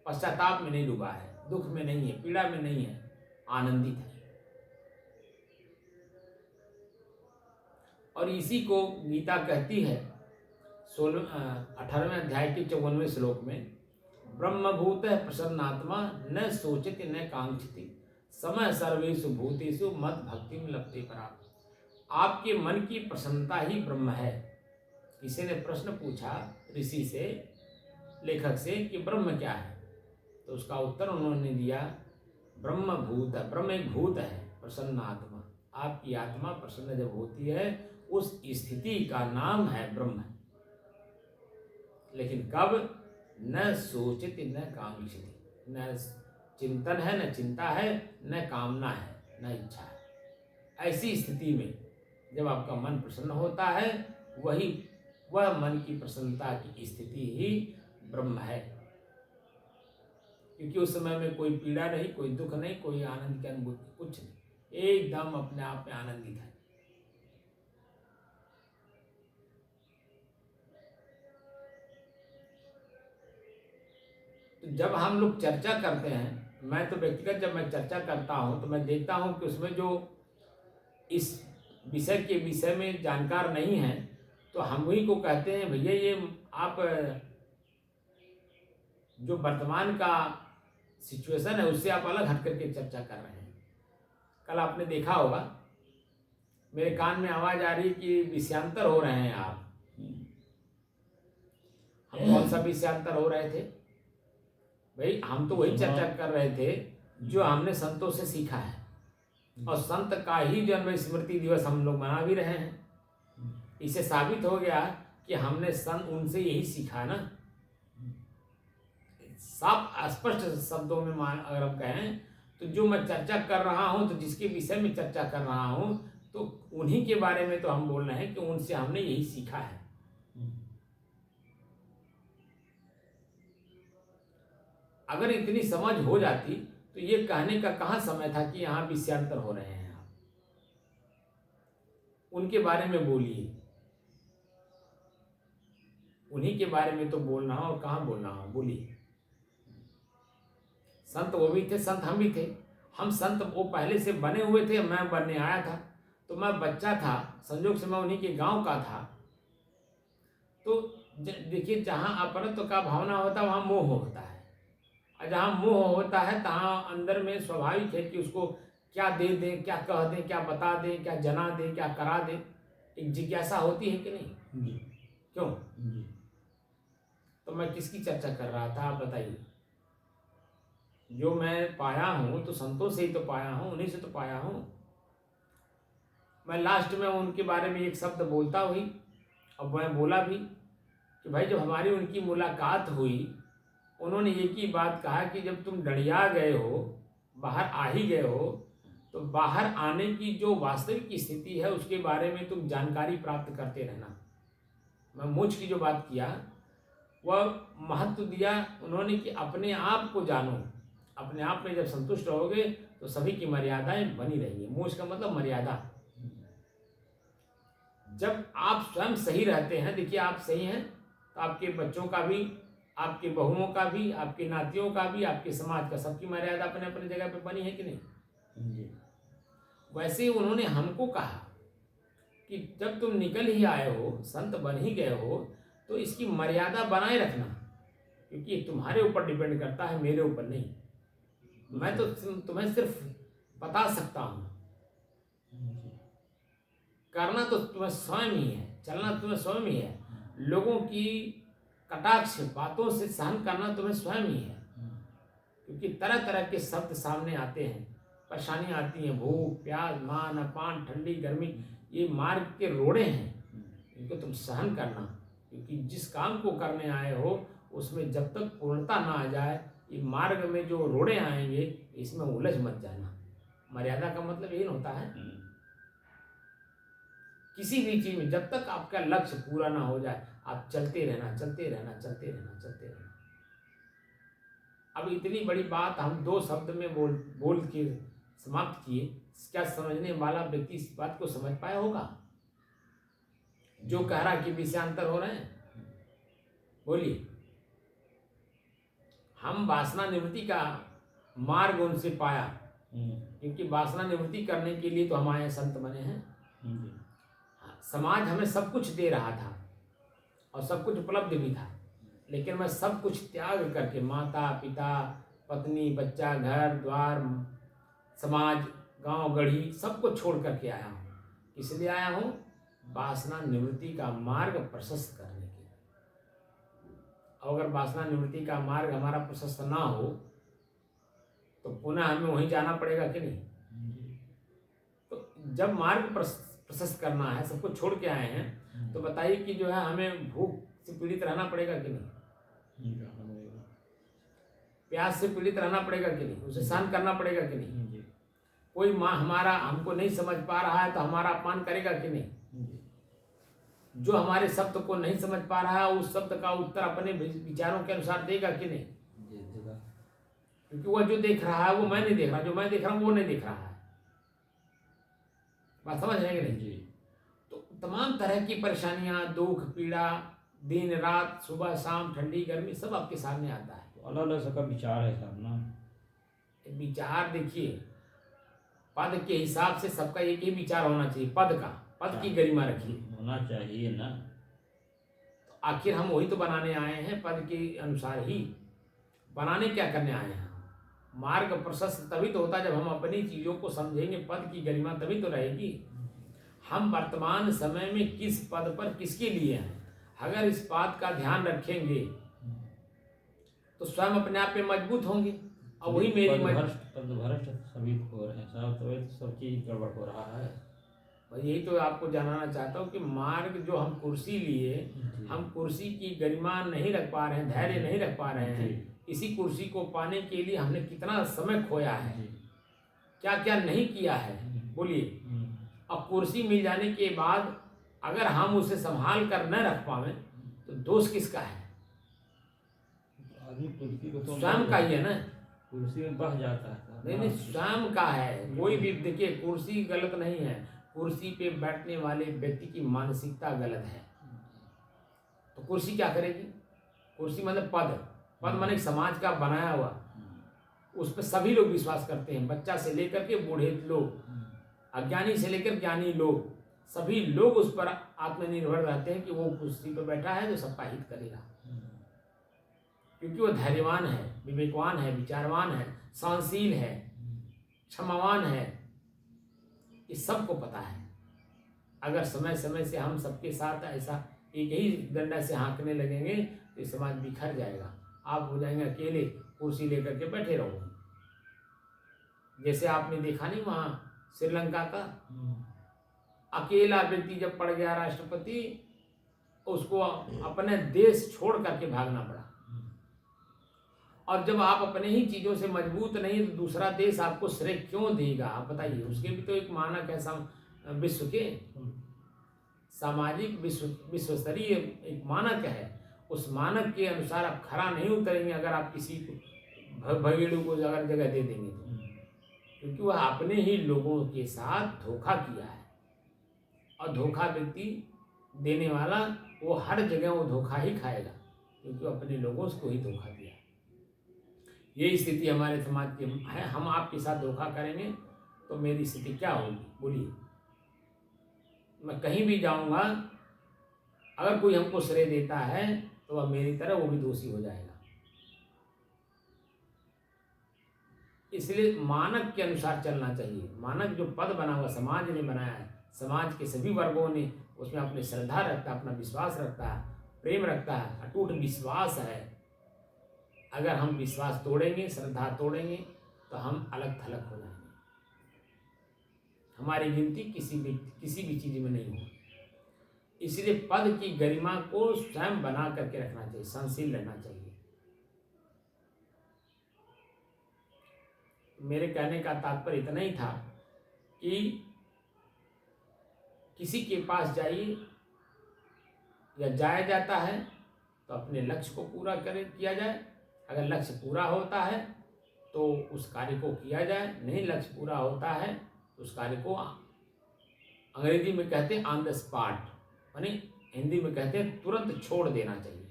पश्चाताप में नहीं डूबा है, दुख में नहीं है, पीड़ा में नहीं है, आनंदित है। और इसी को गीता कहती है 18वें अध्याय के 54वें श्लोक में, ब्रह्मभूत प्रसन्नात्मा न सोचति न कांक्षति समय सर्वेषु भूतेषु मद भक्ति में लपटे परा। आपके मन की प्रसन्नता ही ब्रह्म है। किसी ने प्रश्न पूछा ऋषि से, लेखक से, कि ब्रह्म क्या है? तो उसका उत्तर उन्होंने दिया, ब्रह्म भूत है, ब्रह्म एक भूत है, प्रसन्न आत्मा। आपकी आत्मा प्रसन्न जब होती है, उस स्थिति का नाम है ब्रह्म। लेकिन कब? न सोचित न कांक्षित, न चिंतन है, न चिंता है, न कामना है, न इच्छा है। ऐसी स्थिति में जब आपका मन प्रसन्न होता है, वह मन की प्रसन्नता की स्थिति ही ब्रह्म है। क्योंकि उस समय में कोई पीड़ा नहीं, कोई दुख नहीं, कोई आनंद की अनुभूति, कुछ नहीं, एकदम अपने आप में आनंदित है। तो जब हम लोग चर्चा करते हैं, मैं तो व्यक्तिगत जब मैं चर्चा करता हूं तो मैं देखता हूं कि उसमें जो इस विषय के विषय में जानकार नहीं है, तो हम ही को कहते हैं, भैया ये आप जो वर्तमान का सिचुएशन है उससे आप अलग हट करके चर्चा कर रहे हैं। कल आपने देखा होगा, मेरे कान में आवाज आ रही कि विषयांतर हो रहे हैं आप। हम कौन सा विषयांतर हो रहे थे भाई? हम तो वही चर्चा कर रहे थे जो हमने संतों से सीखा है, और संत का ही जन्म स्मृति दिवस हम लोग मना भी रहे हैं। इससे साबित हो गया कि हमने उनसे यही सीखा ना। साफ स्पष्ट शब्दों में अगर हम कहें तो जो मैं चर्चा कर रहा हूं, तो जिसके विषय में चर्चा कर रहा हूं, तो उन्हीं के बारे में तो हम बोल रहे हैं कि उनसे हमने यही सीखा है। अगर इतनी समझ हो जाती तो ये कहने का कहाँ समय था कि यहाँ विषयांतर हो रहे हैं। आप उनके बारे में बोलिए, उन्हीं के बारे में तो बोल रहा हूं, और कहाँ बोल रहा हूं, बोलिए। संत वो भी थे, संत हम भी थे। हम संत वो पहले से बने हुए थे, मैं बनने आया था। तो मैं बच्चा था, संजोग से मैं उन्हीं के गांव का था। तो देखिए, जहाँ अपरत्व का भावना होता है वहाँ मोह होता है, और जहाँ मोह होता है तहाँ अंदर में स्वाभाविक है कि उसको क्या दे दें, क्या कह दें, क्या बता दें, क्या जना दें, क्या करा दें, एक जिज्ञासा होती है कि नहीं? जी। क्यों? जी। तो मैं किसकी चर्चा कर रहा था, आप बताइए। जो मैं पाया हूँ तो संतों से ही तो पाया हूँ, उन्हीं से तो पाया हूँ। मैं लास्ट में उनके बारे में एक शब्द बोलता हुई, और मैं बोला भी कि भाई जब हमारी उनकी मुलाकात हुई, उन्होंने एक ही बात कहा कि जब तुम डड़िया गए हो, बाहर आ ही गए हो, तो बाहर आने की जो वास्तविक स्थिति है उसके बारे में तुम जानकारी प्राप्त करते रहना। मैं मुझ की जो बात किया वह महत्व दिया उन्होंने कि अपने आप को जानो। अपने आप में जब संतुष्ट रहोगे तो सभी की मर्यादाएं बनी रहेंगी। मोक्ष का मतलब मर्यादा। जब आप स्वयं सही रहते हैं, देखिए आप सही हैं तो तो आपके बच्चों का भी, आपके बहुओं का भी, आपके नातियों का भी, आपके समाज का, सबकी मर्यादा अपने अपने जगह पे बनी है कि नहीं। जी। वैसे ही उन्होंने हमको कहा कि जब तुम निकल ही आए हो, संत बन ही गए हो, तो इसकी मर्यादा बनाए रखना, क्योंकि ये तुम्हारे ऊपर डिपेंड करता है, मेरे ऊपर नहीं। मैं तो तुम्हें सिर्फ बता सकता हूँ, करना तो तुम्हें स्वयं ही है, चलना तुम्हें स्वयं ही है। लोगों की कटाक्ष बातों से सहन करना तुम्हें स्वयं ही है, क्योंकि तरह तरह के शब्द सामने आते हैं, परेशानियाँ आती हैं, भूख प्यास मान अपान ठंडी गर्मी, ये मार्ग के रोड़े हैं, इनको तुम सहन करना, क्योंकि जिस काम को करने आए हो उसमें जब तक पूर्णता ना आ जाए, ये मार्ग में जो रोड़े आएंगे इसमें उलझ मत जाना। मर्यादा का मतलब यही होता है, किसी भी चीज में जब तक आपका लक्ष्य पूरा ना हो जाए आप चलते रहना, चलते रहना, चलते रहना, चलते रहना। अब इतनी बड़ी बात हम 2 शब्द में बोल के समाप्त किए, क्या समझने वाला व्यक्ति इस बात को समझ पाया होगा? जो कह रहा कि विषयांतर हो रहे हैं, बोलिए। हम वासना निवृत्ति का मार्ग उनसे पाया, क्योंकि वासना निवृत्ति करने के लिए तो हम आए संत बने हैं। समाज हमें सब कुछ दे रहा था और सब कुछ उपलब्ध भी था, लेकिन मैं सब कुछ त्याग करके, माता पिता पत्नी बच्चा घर द्वार समाज गांव गढ़ी सबको छोड़ करके आया हूँ। किस लिए आया हूँ? वासना निवृत्ति का मार्ग प्रशस्त करने के लिए। और अगर वासना निवृत्ति का मार्ग हमारा प्रशस्त ना हो तो पुनः हमें वहीं जाना पड़ेगा कि नहीं। तो जब मार्ग प्रशस्त करना है, सबको छोड़ के आए हैं, तो बताइए कि जो है हमें भूख से पीड़ित रहना पड़ेगा कि नहीं, प्यास से पीड़ित रहना पड़ेगा कि नहीं, उसे सहन करना पड़ेगा कि नहीं। कोई माँ हमारा हमको नहीं समझ पा रहा है तो हमारा अपमान करेगा कि नहीं। जो हमारे शब्द को नहीं समझ पा रहा है उस शब्द का उत्तर अपने विचारों के अनुसार देगा कि नहीं, क्योंकि वह जो देख रहा है वो मैं नहीं देख रहा, जो मैं देख रहा हूँ वो नहीं देख रहा है। बात समझ रहे कि नहीं। तो तमाम तरह की परेशानियां, दुख पीड़ा, दिन रात, सुबह शाम, ठंडी गर्मी, सब आपके सामने आता है। तो अलग अलग सबका विचार है सब ना। विचार देखिए, पद के हिसाब से सबका एक ही विचार होना चाहिए, पद का, पद की गरिमा रखिए, होना चाहिए ना। तो आखिर हम वही तो बनाने आए हैं, पद के अनुसार ही बनाने। क्या करने आए हैं? मार्ग प्रशस्त तभी तो होता जब हम अपनी चीजों को समझेंगे, पद की गरिमा तभी तो रहेगी। हम वर्तमान समय में किस पद पर किसके लिए हैं, अगर इस बात का ध्यान रखेंगे तो स्वयं अपने आप में मजबूत होंगे। और वही मेरी पदभ्रष्ट सभी हो रहे हैं साहब, तो सब चीज गड़बड़ हो रहा है। यही तो आपको जानना चाहता हूँ कि मार्ग जो हम कुर्सी लिए, हम कुर्सी की गरिमा नहीं रख पा रहे हैं, धैर्य नहीं रख पा रहे हैं। इसी कुर्सी को पाने के लिए हमने कितना समय खोया है, क्या क्या नहीं किया है, बोलिए। अब कुर्सी मिल जाने के बाद अगर हम उसे संभाल कर न रख पावे तो दोष किसका है? आदमी कुर्सी को स्वयं का ही है ना। कुर्सी में बह जाता है। नहीं, स्वयं का है। कोई भी देखिए, कुर्सी गलत नहीं है, कुर्सी पे बैठने वाले व्यक्ति की मानसिकता गलत है। तो कुर्सी क्या करेगी? कुर्सी मतलब पद, पद माने समाज का बनाया हुआ, उस पर सभी लोग विश्वास करते हैं, बच्चा से लेकर के बूढ़े लोग, अज्ञानी से लेकर ज्ञानी लोग, सभी लोग उस पर आत्मनिर्भर रहते हैं कि वो कुर्सी पर बैठा है तो सबका हित करेगा, क्योंकि वो धैर्यवान है, विवेकवान है, विचारवान है, सहनशील है, क्षमावान है। ये सबको पता है। अगर समय समय से हम सबके साथ ऐसा एक ही डंडा से हाँकने लगेंगे तो समाज बिखर जाएगा, आप हो जाएंगे अकेले, कुर्सी लेकर के बैठे रहोगे। जैसे आपने देखा नहीं वहाँ श्रीलंका का अकेला व्यक्ति जब पड़ गया राष्ट्रपति, उसको अपने देश छोड़ करके भागना पड़ा। और जब आप अपने ही चीजों से मजबूत नहीं तो दूसरा देश आपको श्रेय क्यों देगा? आप बताइए। उसके भी तो एक मानक है, विश्व के सामाजिक विश्व स्तरीय एक मानक है। उस मानक के अनुसार आप खरा नहीं उतरेंगे अगर आप किसी भगेड़ू को अगर जगह दे देंगे तो, क्योंकि वह अपने ही लोगों के साथ धोखा किया है। और धोखा व्यक्ति देने वाला वो हर जगह वो धोखा ही खाएगा, क्योंकि अपने लोगों को ही धोखा दिया। यही स्थिति हमारे समाज की है। हम आपके साथ धोखा करेंगे तो मेरी स्थिति क्या होगी बोलिए। मैं कहीं भी जाऊंगा, अगर कोई हमको श्रेय देता है तो वह मेरी तरह वो भी दोषी हो जाएगा। इसलिए मानक के अनुसार चलना चाहिए। मानक जो पद बना हुआ समाज ने बनाया है, समाज के सभी वर्गों ने उसमें अपनी श्रद्धा रखता है, अपना विश्वास रखता है, प्रेम रखता है, अटूट विश्वास है। अगर हम विश्वास तोड़ेंगे, श्रद्धा तोड़ेंगे तो हम अलग थलग हो जाएंगे। हमारी गिनती किसी भी चीज में नहीं हो। इसलिए पद की गरिमा को स्वयं बना करके रखना चाहिए, सहनशील रहना चाहिए। मेरे कहने का तात्पर्य इतना ही था कि किसी के पास जाइए या जाया जाता है तो अपने लक्ष्य को पूरा किया जाए। अगर लक्ष्य पूरा होता है तो उस कार्य को किया जाए, नहीं लक्ष्य पूरा होता है तो उस कार्य को अंग्रेजी में कहते हैं ऑन द स्पॉट, यानी हिंदी में कहते हैं तुरंत छोड़ देना चाहिए।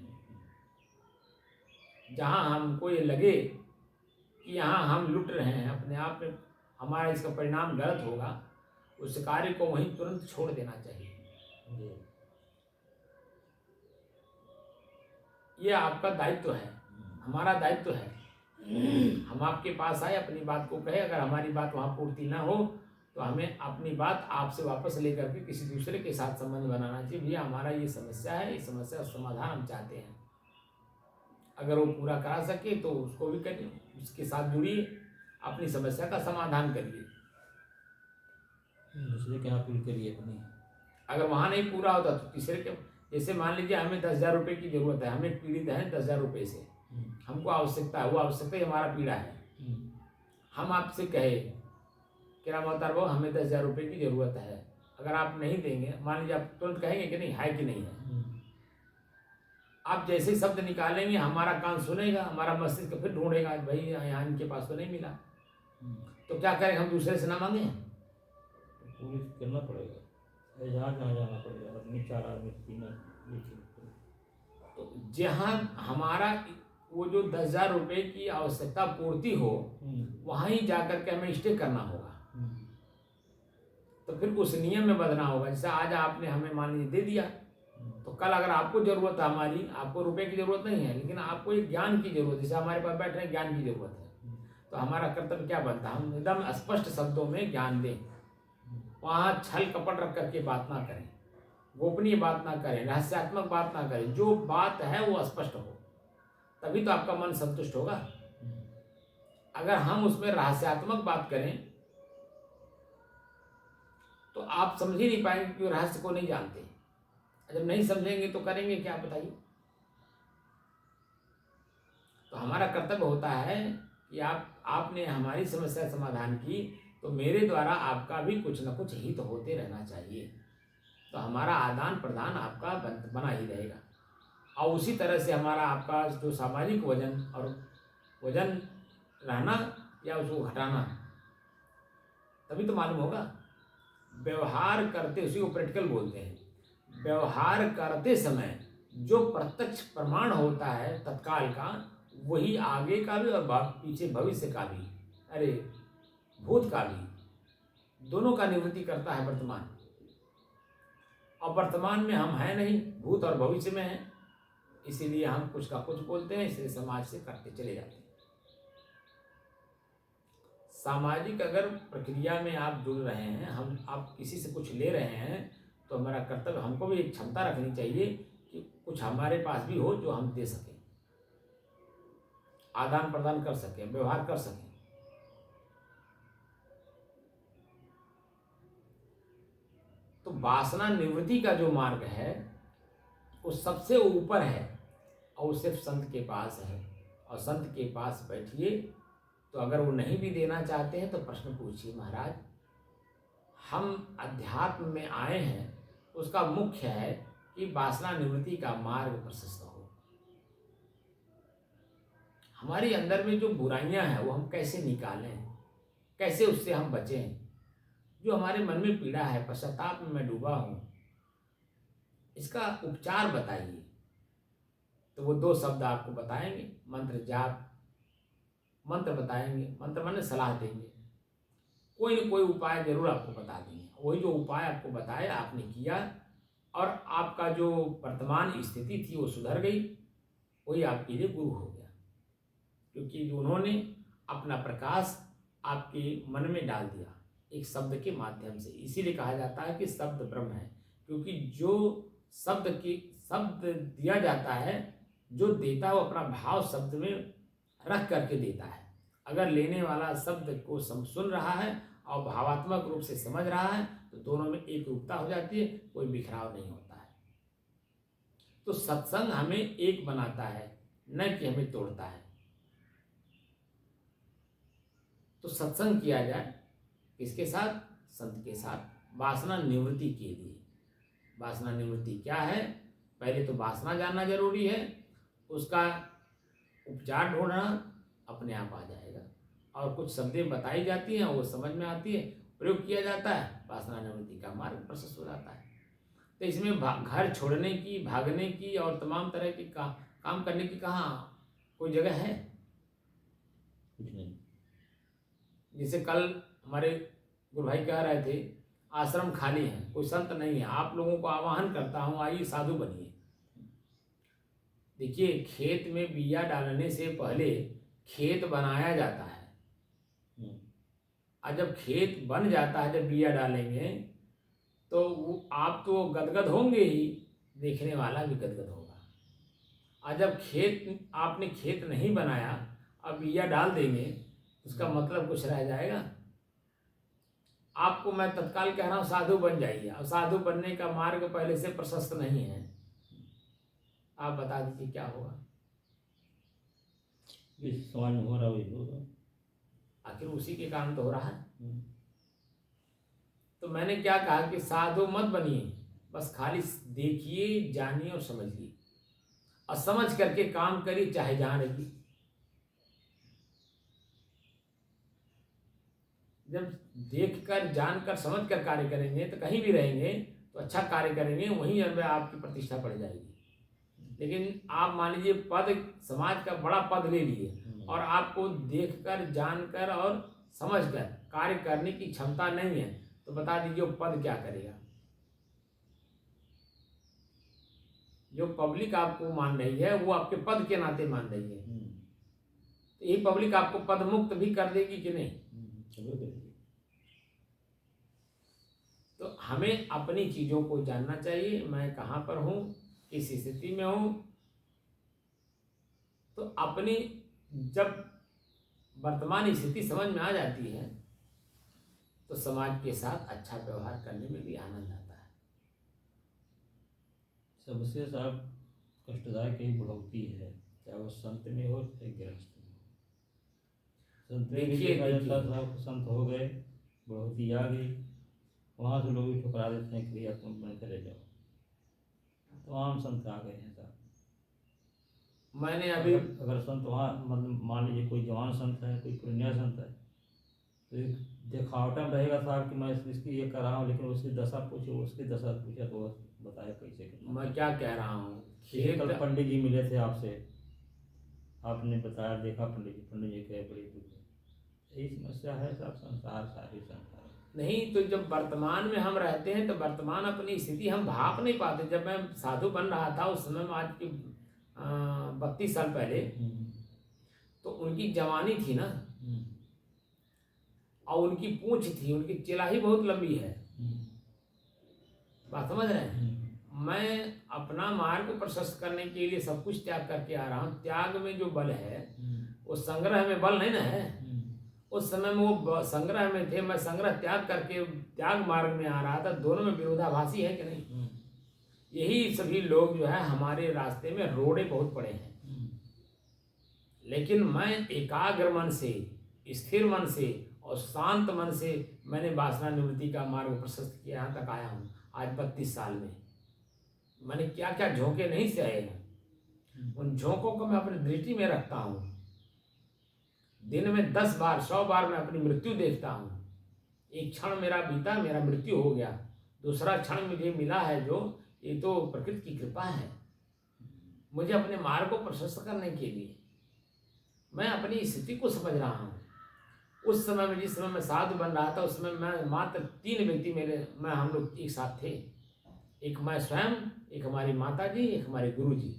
जहाँ हमको ये लगे कि यहाँ हम लुट रहे हैं अपने आप में, हमारा इसका परिणाम गलत होगा, उस कार्य को वहीं तुरंत छोड़ देना चाहिए। ये आपका दायित्व है, हमारा दायित्व है। हम आपके पास आए, अपनी बात को कहे, अगर हमारी बात वहाँ पूर्ति ना हो तो हमें अपनी बात आपसे वापस लेकर के किसी दूसरे के साथ संबंध बनाना चाहिए। भैया हमारा ये समस्या है, इस समस्या का समाधान हम चाहते हैं। अगर वो पूरा करा सके तो उसको भी करिए, उसके साथ जुड़िए, अपनी समस्या का समाधान करिए। दूसरे के यहाँ अपील करिए अपनी। अगर वहाँ नहीं पूरा होता तो तीसरे के, जैसे मान लीजिए हमें 10,000 रुपये की जरूरत है, हमें पीड़ित है 10,000 रुपये से, हमको आवश्यकता है, वो आवश्यकता ही हमारा पीड़ा है। हम आपसे कहे कि राम अवतार बाबू हमें 10,000 रुपये की जरूरत है, अगर आप नहीं देंगे, मान लीजिए आप तुरंत कहेंगे कि नहीं है कि नहीं है। आप जैसे शब्द निकालेंगे हमारा कान सुनेगा, हमारा मस्तिष्क फिर ढूंढेगा भाई यहाँ इनके पास तो नहीं मिला, तो क्या करें, हम दूसरे से ना मांगे, पूरी करना पड़ेगा, जहाँ जहाँ जाना पड़ेगा, अपनी 4 आदमी 3 आदमी। तो जहाँ हमारा वो जो 10,000 रुपये की आवश्यकता पूर्ति हो वहाँ ही जाकर के हमें स्टे करना होगा। तो फिर उस नियम में बदलना होगा। जैसे आज आपने हमें मान लीजिए दे दिया, तो कल अगर आपको जरूरत है, हमारी आपको रुपए की जरूरत नहीं है, लेकिन आपको एक ज्ञान की जरूरत है, जैसे हमारे पास बैठ रहे हैं ज्ञान की जरूरत है, तो हमारा कर्तव्य क्या बनता है, हम एकदम स्पष्ट शब्दों में ज्ञान दें। वहाँ छल कपट रख करके बात ना करें, गोपनीय बात ना करें, रहस्यात्मक बात ना करें, जो बात है वो स्पष्ट हो, तभी तो आपका मन संतुष्ट होगा। अगर हम उसमें रहस्यात्मक बात करें तो आप समझ ही नहीं पाएंगे, क्योंकि रहस्य को नहीं जानते। जब नहीं समझेंगे तो करेंगे क्या बताइए। तो हमारा कर्तव्य होता है कि आपने हमारी समस्या समाधान की तो मेरे द्वारा आपका भी कुछ न कुछ हित होते रहना चाहिए। तो हमारा आदान प्रदान आपका बना ही रहेगा, और उसी तरह से हमारा आपका जो सामाजिक वजन रहना या उसको घटाना, तभी तो मालूम होगा। व्यवहार करते, उसी को प्रैक्टिकल बोलते हैं, व्यवहार करते समय जो प्रत्यक्ष प्रमाण होता है तत्काल का, वही आगे का भी और पीछे भविष्य का भी, अरे भूत का भी, दोनों का निवृत्ति करता है वर्तमान। और वर्तमान में हम हैं नहीं, भूत और भविष्य में हैं, इसीलिए हम कुछ का कुछ बोलते हैं, इसलिए समाज से करते चले जाते हैं। सामाजिक अगर प्रक्रिया में आप जुड़ रहे हैं, आप किसी से कुछ ले रहे हैं, तो हमारा कर्तव्य, हमको भी एक क्षमता रखनी चाहिए कि कुछ हमारे पास भी हो जो हम दे सकें, आदान प्रदान कर सकें, व्यवहार कर सकें। तो वासना निवृत्ति का जो मार्ग है वो सबसे ऊपर है, और वो सिर्फ संत के पास है। और संत के पास बैठिए, तो अगर वो नहीं भी देना चाहते हैं तो प्रश्न पूछिए, महाराज हम अध्यात्म में आए हैं, उसका मुख्य है कि वासना निवृत्ति का मार्ग प्रशस्त हो। हमारे अंदर में जो बुराइयां हैं वो हम कैसे निकालें, कैसे उससे हम बचें। जो हमारे मन में पीड़ा है, पश्चाताप में मैं डूबा हूँ, इसका उपचार बताइए। तो वो 2 शब्द आपको बताएंगे, मंत्र जाप, मंत्र बताएंगे, मंत्र माने सलाह देंगे, कोई न कोई उपाय जरूर आपको बता देंगे। वही जो उपाय आपको बताया आपने किया और आपका जो वर्तमान स्थिति थी वो सुधर गई, वही आपके लिए गुरु हो गया, क्योंकि उन्होंने अपना प्रकाश आपके मन में डाल दिया एक शब्द के माध्यम से। इसीलिए कहा जाता है कि शब्द ब्रह्म है, क्योंकि जो शब्द दिया जाता है, जो देता है वो अपना भाव शब्द में रख करके देता है। अगर लेने वाला शब्द को सुन रहा है और भावात्मक रूप से समझ रहा है तो दोनों में एक रूपता हो जाती है, कोई बिखराव नहीं होता है। तो सत्संग हमें एक बनाता है, न कि हमें तोड़ता है। तो सत्संग किया जाए किसके साथ? संत के साथ, वासना निवृत्ति के लिए। वासना निवृत्ति क्या है? पहले तो वासना जानना जरूरी है, उसका उपचार ढूंढना अपने आप आ जाएगा। और कुछ शब्दें बताई जाती हैं, वो समझ में आती है, प्रयोग किया जाता है, वासना निवृत्ति का मार्ग प्रशस्त हो जाता है। तो इसमें घर छोड़ने की, भागने की और तमाम तरह की काम करने की कहाँ कोई जगह है? कुछ नहीं। जैसे कल हमारे गुरु भाई कह रहे थे आश्रम खाली है, कोई संत नहीं है, आप लोगों को आह्वान करता हूँ आइए साधु बनिए। देखिए, खेत में बिया डालने से पहले खेत बनाया जाता है, और जब खेत बन जाता है, जब बिया डालेंगे तो वो आप तो गदगद होंगे ही, देखने वाला भी गदगद होगा। और जब आपने खेत नहीं बनाया, अब बिया डाल देंगे, उसका मतलब कुछ रह जाएगा? आपको मैं तत्काल कह रहा हूँ साधु बन जाइए, और साधु बनने का मार्ग पहले से प्रशस्त नहीं है, आप बता दीजिए क्या होगा? इस समाज में हो रहा वही होगा, आखिर उसी के कारण तो हो रहा है। तो मैंने क्या कहा कि साधु मत बनिए, बस खाली देखिए, जानिए और समझिए, और समझ करके काम करिए, चाहे जहां रहिए। जब देखकर, जानकर, समझकर कार्य करेंगे तो कहीं भी रहेंगे तो अच्छा कार्य करेंगे, वहीं में आपकी प्रतिष्ठा बढ़ जाएगी। लेकिन आप मान लीजिए पद, समाज का बड़ा पद ले लिए और आपको देखकर, जानकर और समझकर कार्य करने की क्षमता नहीं है, तो बता दीजिए वो पद क्या करेगा? जो पब्लिक आपको मान रही है वो आपके पद के नाते मान रही है, तो यही पब्लिक आपको पद मुक्त भी कर देगी कि नहीं? तो हमें अपनी चीजों को जानना चाहिए, मैं कहाँ पर हूँ, किस स्थिति में हूँ। तो अपनी जब वर्तमान स्थिति समझ में आ जाती है तो समाज के साथ अच्छा व्यवहार करने में भी आनंद आता है। सबसे साहब कष्टदायक यही बढ़ोतरी है, चाहे वो संत में हो चाहे गृहस्थ में हो। संत में भी देखा जाता साहब, संत हो गए, बढ़ोतरी आ गई, वहाँ से लोग भी ठुकरा देते हैं कि भैया तुम अपने चले जाओ, तो आम संत आ गए हैं साहब। मैंने अभी अगर संत वहाँ, मतलब मान लीजिए कोई जवान संत है, कोई पुण्य संत है, तो एक दिखावटा में रहेगा साहब कि मैं इसकी ये कर रहा हूँ, लेकिन उसकी दशा पूछे, उसकी दशा पूछे तो बताया कैसे करना। मैं क्या कह रहा हूँ, कल पंडित जी मिले थे आपसे, आपने बताया, देखा पंडित जी कहे बड़ी दुख है, यही समस्या है साहब, संसार सारी संसार नहीं। तो जब वर्तमान में हम रहते हैं तो वर्तमान अपनी स्थिति हम भाप नहीं पाते। जब मैं साधु बन रहा था उस समय में, आज की 32 साल पहले, तो उनकी जवानी थी ना, और उनकी पूंछ थी, उनकी चिलाही बहुत लंबी है, बात समझ रहे हैं? मैं अपना मार्ग प्रशस्त करने के लिए सब कुछ त्याग करके आ रहा हूँ। त्याग में जो बल है वो संग्रह में बल नहीं ना है। उस समय में वो संग्रह में थे, मैं संग्रह त्याग करके त्याग मार्ग में आ रहा था, दोनों में विरोधाभासी है कि नहीं? यही सभी लोग जो है हमारे रास्ते में रोड़े बहुत पड़े हैं, लेकिन मैं एकाग्र मन से, स्थिर मन से और शांत मन से मैंने वासना निवृत्ति का मार्ग प्रशस्त किया, यहाँ तक आया हूँ। आज 32 साल में मैंने क्या क्या झोंके नहीं सहे हैं, उन झोंकों को मैं अपनी दृष्टि में रखता हूँ। दिन में 10 बार 100 बार मैं अपनी मृत्यु देखता हूँ। एक क्षण मेरा बीता, मेरा मृत्यु हो गया, दूसरा क्षण मुझे मिला है जो ये तो प्रकृति की कृपा है। मुझे अपने मार्ग को प्रशस्त करने के लिए मैं अपनी स्थिति को समझ रहा हूँ। उस समय में, जिस समय मैं साधु बन रहा था, उस समय मैं मात्र 3 व्यक्ति हम लोग एक साथ थे। एक मैं स्वयं, एक हमारी माता जी, एक हमारे गुरु जी।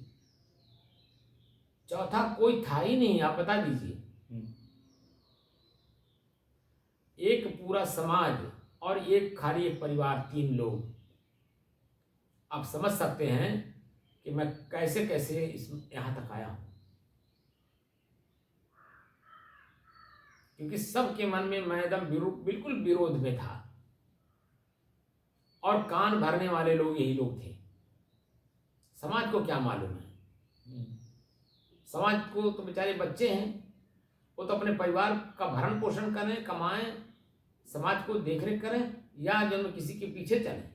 चौथा कोई था ही नहीं। आप बता दीजिए, एक पूरा समाज और एक खाली एक परिवार, 3 लोग। आप समझ सकते हैं कि मैं कैसे कैसे यहाँ तक आया हूँ। क्योंकि सबके मन में मैं एकदम बिल्कुल विरोध में था, और कान भरने वाले लोग यही लोग थे। समाज को क्या मालूम है? समाज को तो बेचारे बच्चे हैं, वो तो अपने परिवार का भरण पोषण करें, कमाएं, समाज को देखरेख करें, या जो किसी के पीछे चलें।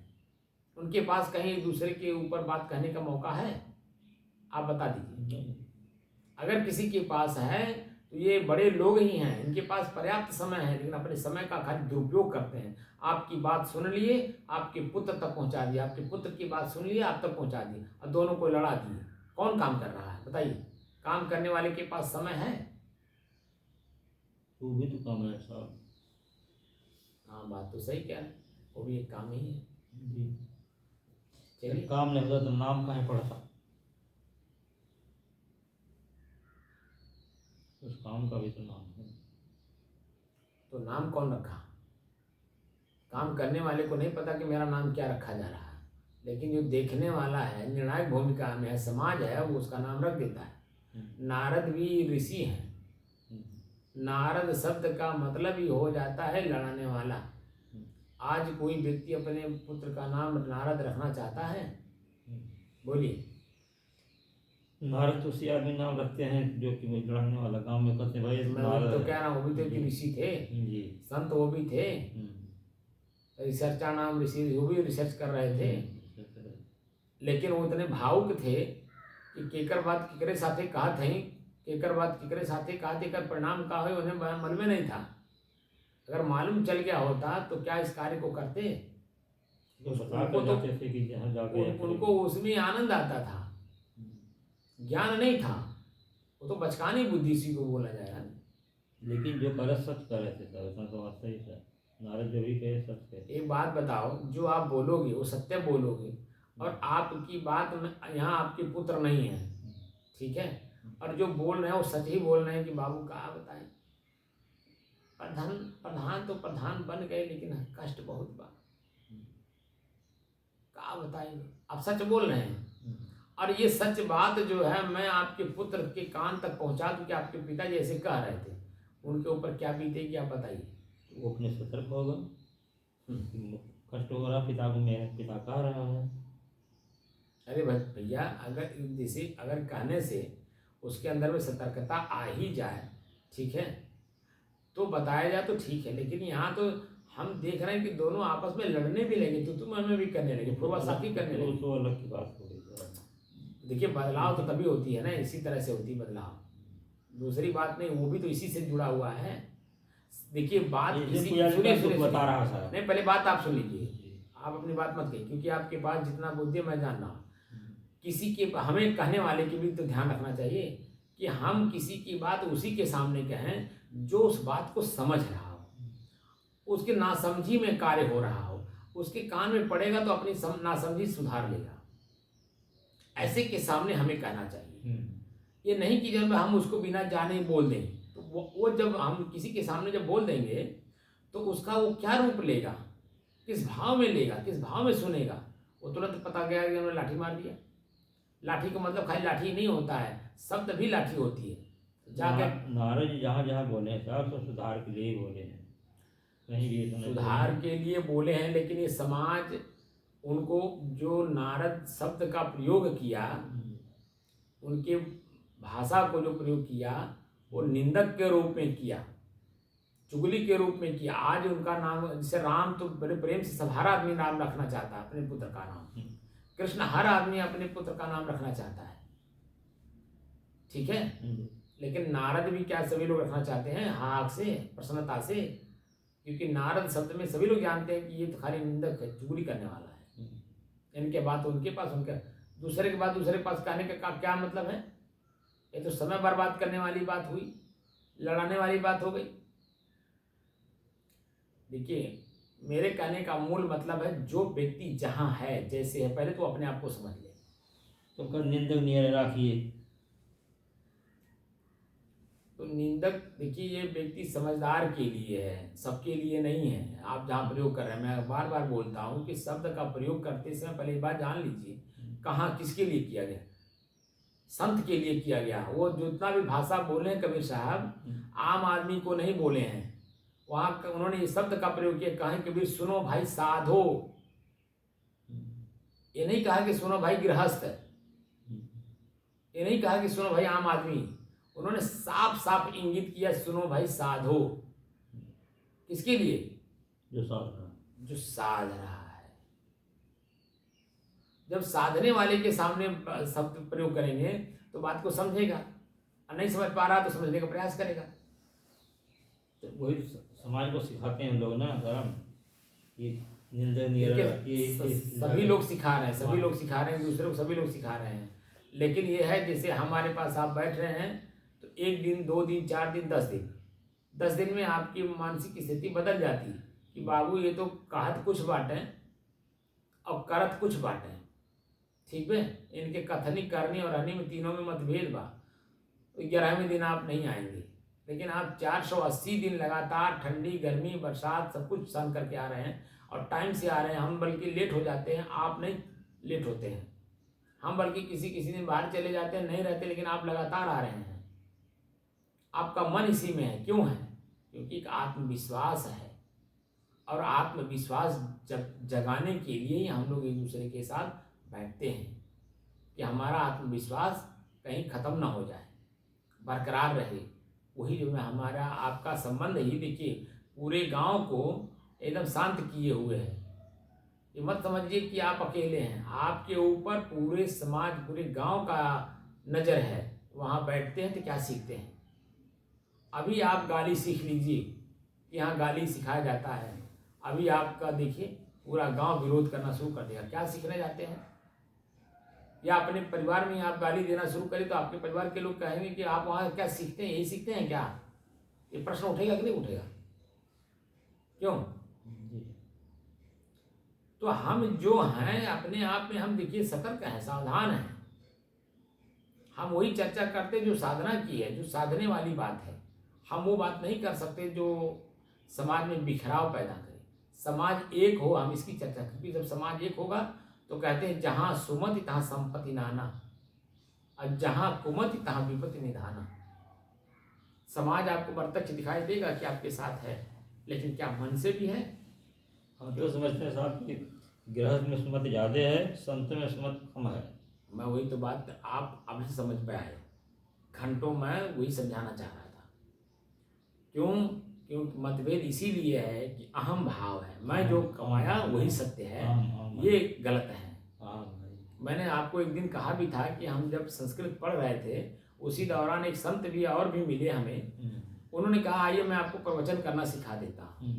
उनके पास कहीं दूसरे के ऊपर बात कहने का मौका है? आप बता दीजिए। अगर किसी के पास है तो ये बड़े लोग ही हैं, इनके पास पर्याप्त समय है, लेकिन अपने समय का खाली दुरुपयोग करते हैं। आपकी बात सुन लिए, आपके पुत्र तक पहुंचा दिया, आपके पुत्र की बात सुन लिए, आप तक पहुंचा दिए, और दोनों को लड़ा दिए। कौन काम कर रहा है बताइए? काम करने वाले के पास समय है? वो भी तो काम है साहब। हाँ, बात तो सही कह रहे हैं, वो भी एक काम ही है। चलिए, काम नहीं होता तो नाम कहाँ पड़ता? उस काम का भी तो नाम है। तो नाम कौन रखा? काम करने वाले को नहीं पता कि मेरा नाम क्या रखा जा रहा है, लेकिन जो देखने वाला है, निर्णायक भूमिका में है, समाज है, वो उसका नाम रख देता है। नारद भी ऋषि हैं। नारद शब्द का मतलब ही हो जाता है लड़ाने वाला। आज कोई व्यक्ति अपने पुत्र का नाम नारद रखना चाहता है? बोलिए। नारद तो उसी आदमी नाम रखते हैं जो कि लड़ने वाला, गांव में कहते भाई मैं तो कह रहा हूँ, वो भी तो ऋषि थे जी, संत वो भी थे। रिसर्चा नाम ऋषि, वो भी रिसर्च कर रहे थे, लेकिन वो इतने भावुक थे कि केकर बात केकरे साथे कहा थे, केकर बात केकरे साथे कहा थे, कर परिणाम का हो उन्हें मन में नहीं था। अगर मालूम चल गया होता तो क्या इस कार्य को करते? उनको उसमें आनंद आता था, ज्ञान नहीं था, वो तो बचकानी बुद्धि सी को बोला जाएगा। लेकिन जो करे सच करे थे सर, उसमें तो बात सही है। नारद जो भी कहे सच कहे। एक बात बताओ, जो आप बोलोगे वो सत्य बोलोगे, और आपकी बात में यहाँ आपके पुत्र नहीं है, ठीक है, और जो बोल रहे हैं वो सच ही बोल रहे हैं कि बाबू कहा बताएं, प्रधान तो प्रधान बन गए, लेकिन कष्ट बहुत बा, कहा बताएंगे। आप सच बोल रहे हैं, और ये सच बात जो है मैं आपके पुत्र के कान तक पहुंचा दूं कि आपके पिता जैसे कह रहे थे, उनके ऊपर क्या बीतेगी आप बताइए। वो अपने सतर्क होगा। कष्ट हो रहा पिता को, मेरे पिता कह रहा है। अरे भैया, अगर जैसे अगर कहने से उसके अंदर में सतर्कता आ ही जाए, ठीक है, तो बताया जाए तो ठीक है, लेकिन यहाँ तो हम देख रहे हैं कि दोनों आपस में लड़ने भी लगे, तो तुम हमें भी करने लगे, फुरवासाकी करने लगे। तो अलग की बात हो गई। देखिए, बदलाव तो तभी होती है ना, इसी तरह से होती है बदलाव, दूसरी बात नहीं, वो भी तो इसी से जुड़ा हुआ है। देखिए बात किसी सुनिए बता रहा था नहीं, पहले बात आप सुन लीजिए, आप अपनी बात मत कहिए, क्योंकि आपके पास जितना बुद्धि मैं जान रहा हूँ। किसी के हमें कहने वाले के भी तो ध्यान रखना चाहिए कि हम किसी की बात उसी के सामने कहें जो उस बात को समझ रहा हो, उसके नासमझी में कार्य हो रहा हो, उसके कान में पड़ेगा तो अपनी नासमझी सुधार लेगा। ऐसे के सामने हमें कहना चाहिए, ये नहीं कि जब हम उसको बिना जाने बोल दें, तो वो जब हम किसी के सामने जब बोल देंगे तो उसका वो क्या रूप लेगा, किस भाव में लेगा, किस भाव में सुनेगा, वो तुरंत पता गया कि उन्होंने लाठी मार दिया। लाठी का मतलब खाली लाठी नहीं होता है, शब्द भी लाठी होती है। जाके नारद जी जहाँ जहाँ बोले सब सुधार के लिए बोले हैं, कहीं भी सुधार के लिए बोले हैं, लेकिन ये समाज उनको जो नारद शब्द का प्रयोग किया, उनके भाषा को जो प्रयोग किया, वो निंदक के रूप में किया, चुगली के रूप में किया। आज उनका नाम, जैसे राम तो बड़े प्रेम से सब हर आदमी नाम रखना चाहता है अपने पुत्र का नाम, कृष्ण हर आदमी अपने पुत्र का नाम रखना चाहता है, ठीक है, लेकिन नारद भी क्या सभी लोग रखना चाहते हैं हाक से, प्रसन्नता से, क्योंकि नारद शब्द में सभी लोग जानते हैं कि ये तो खाली निंदक है, चुगली करने वाला है, इनके बात उनके पास, उनके दूसरे के बाद दूसरे के पास कहने का क्या मतलब है? ये तो समय बर्बाद करने वाली बात हुई, लड़ाने वाली बात हो गई। देखिए, मेरे कहने का मूल मतलब है जो व्यक्ति जहाँ है, जैसे है, पहले तो अपने आप को समझ ले। तो कर निंदक नहीं राखिए। तो निंदक, देखिए, ये व्यक्ति समझदार के लिए है, सबके लिए नहीं है। आप जहाँ प्रयोग कर रहे हैं, मैं बार बार बोलता हूँ कि शब्द का प्रयोग करते समय पहले एक बात जान लीजिए, कहाँ किसके लिए किया गया। संत के लिए किया गया। वो जितना भी भाषा बोले हैं कबीर साहब, आम आदमी को नहीं बोले हैं। वहाँ उन्होंने इस शब्द का प्रयोग किया, कहा कबीर सुनो भाई साधो। ये नहीं कहा कि सुनो भाई गृहस्थ, ये नहीं कहा कि सुनो भाई आम आदमी। उन्होंने साफ साफ इंगित किया, सुनो भाई साधो। किसके लिए? जो साध रहा, जो साध रहा है। जब साधने वाले के सामने शब्द प्रयोग करेंगे तो बात को समझेगा, और नहीं समझ पा रहा तो समझने का प्रयास करेगा। तो वही समाज को सिखाते हैं लोग ना धर्म, ये निंदा नहीं, सभी लोग सिखा रहे हैं, सभी लोग सिखा रहे हैं दूसरे को, सभी लोग सिखा रहे हैं। लेकिन ये है, जैसे हमारे पास आप बैठ रहे हैं तो 1 दिन 2 दिन 4 दिन 10 दिन में आपकी मानसिक स्थिति बदल जाती है कि बाबू ये तो कहत कुछ बाटे और करत कुछ बाटे। ठीक है, इनके कथनी करनी और हनी में तीनों में मतभेद बा। तो 11वें दिन आप नहीं आएंगे, लेकिन आप 480 दिन लगातार ठंडी गर्मी बरसात सब कुछ सहन करके आ रहे हैं और टाइम से आ रहे हैं। हम बल्कि लेट हो जाते हैं, आप नहीं लेट होते हैं। हम बल्कि किसी दिन बाहर चले जाते हैं, नहीं रहते, लेकिन आप लगातार आ रहे हैं। आपका मन इसी में है। क्यों है? क्योंकि एक आत्मविश्वास है, और आत्मविश्वास जगाने के लिए ही हम लोग एक दूसरे के साथ बैठते हैं कि हमारा आत्मविश्वास कहीं ख़त्म ना हो जाए, बरकरार रहे। वही जो हमारा आपका संबंध ही, देखिए, पूरे गांव को एकदम शांत किए हुए है। ये मत समझिए कि आप अकेले हैं, आपके ऊपर पूरे समाज, पूरे गांव का नज़र है। वहाँ बैठते हैं तो क्या सीखते हैं? अभी आप गाली सीख लीजिए कि यहाँ गाली सिखाया जाता है। अभी आपका देखिए पूरा गांव विरोध करना शुरू कर देगा। क्या सीखने जाते हैं? या अपने परिवार में आप गाली देना शुरू करें तो आपके परिवार के लोग कहेंगे कि आप वहाँ क्या सीखते हैं, यही सीखते हैं क्या? ये प्रश्न उठेगा कि नहीं उठेगा? क्यों? तो हम जो हैं अपने आप में, हम देखिए सतर्क हैं, सावधान हैं। हम वही चर्चा करते जो साधना की है, जो साधने वाली बात है। हम वो बात नहीं कर सकते जो समाज में बिखराव पैदा करे। समाज एक हो, हम इसकी चर्चा करते। जब समाज एक होगा तो कहते हैं जहाँ सुमति तहाँ संपत्ति नाना, और जहाँ कुमति तहाँ विपत्ति निधाना। समाज आपको प्रत्यक्ष दिखाई देगा कि आपके साथ है, लेकिन क्या मन से भी है? हम तो समझते हैं साहब कि गृहस्थ में सुमति ज़्यादा है, संत में सुमति कम है। मैं वही तो बात आप अब से समझ पे आए। घंटों में वही समझाना चाह रहा था। क्यों मतभेद इसीलिए है कि अहम भाव है। मैं जो कमाया वही सत्य है, ये गलत है। मैंने आपको एक दिन कहा भी था कि हम जब संस्कृत पढ़ रहे थे, उसी दौरान एक संत भी और भी मिले हमें। उन्होंने कहा आइए मैं आपको प्रवचन करना सिखा देता हूँ।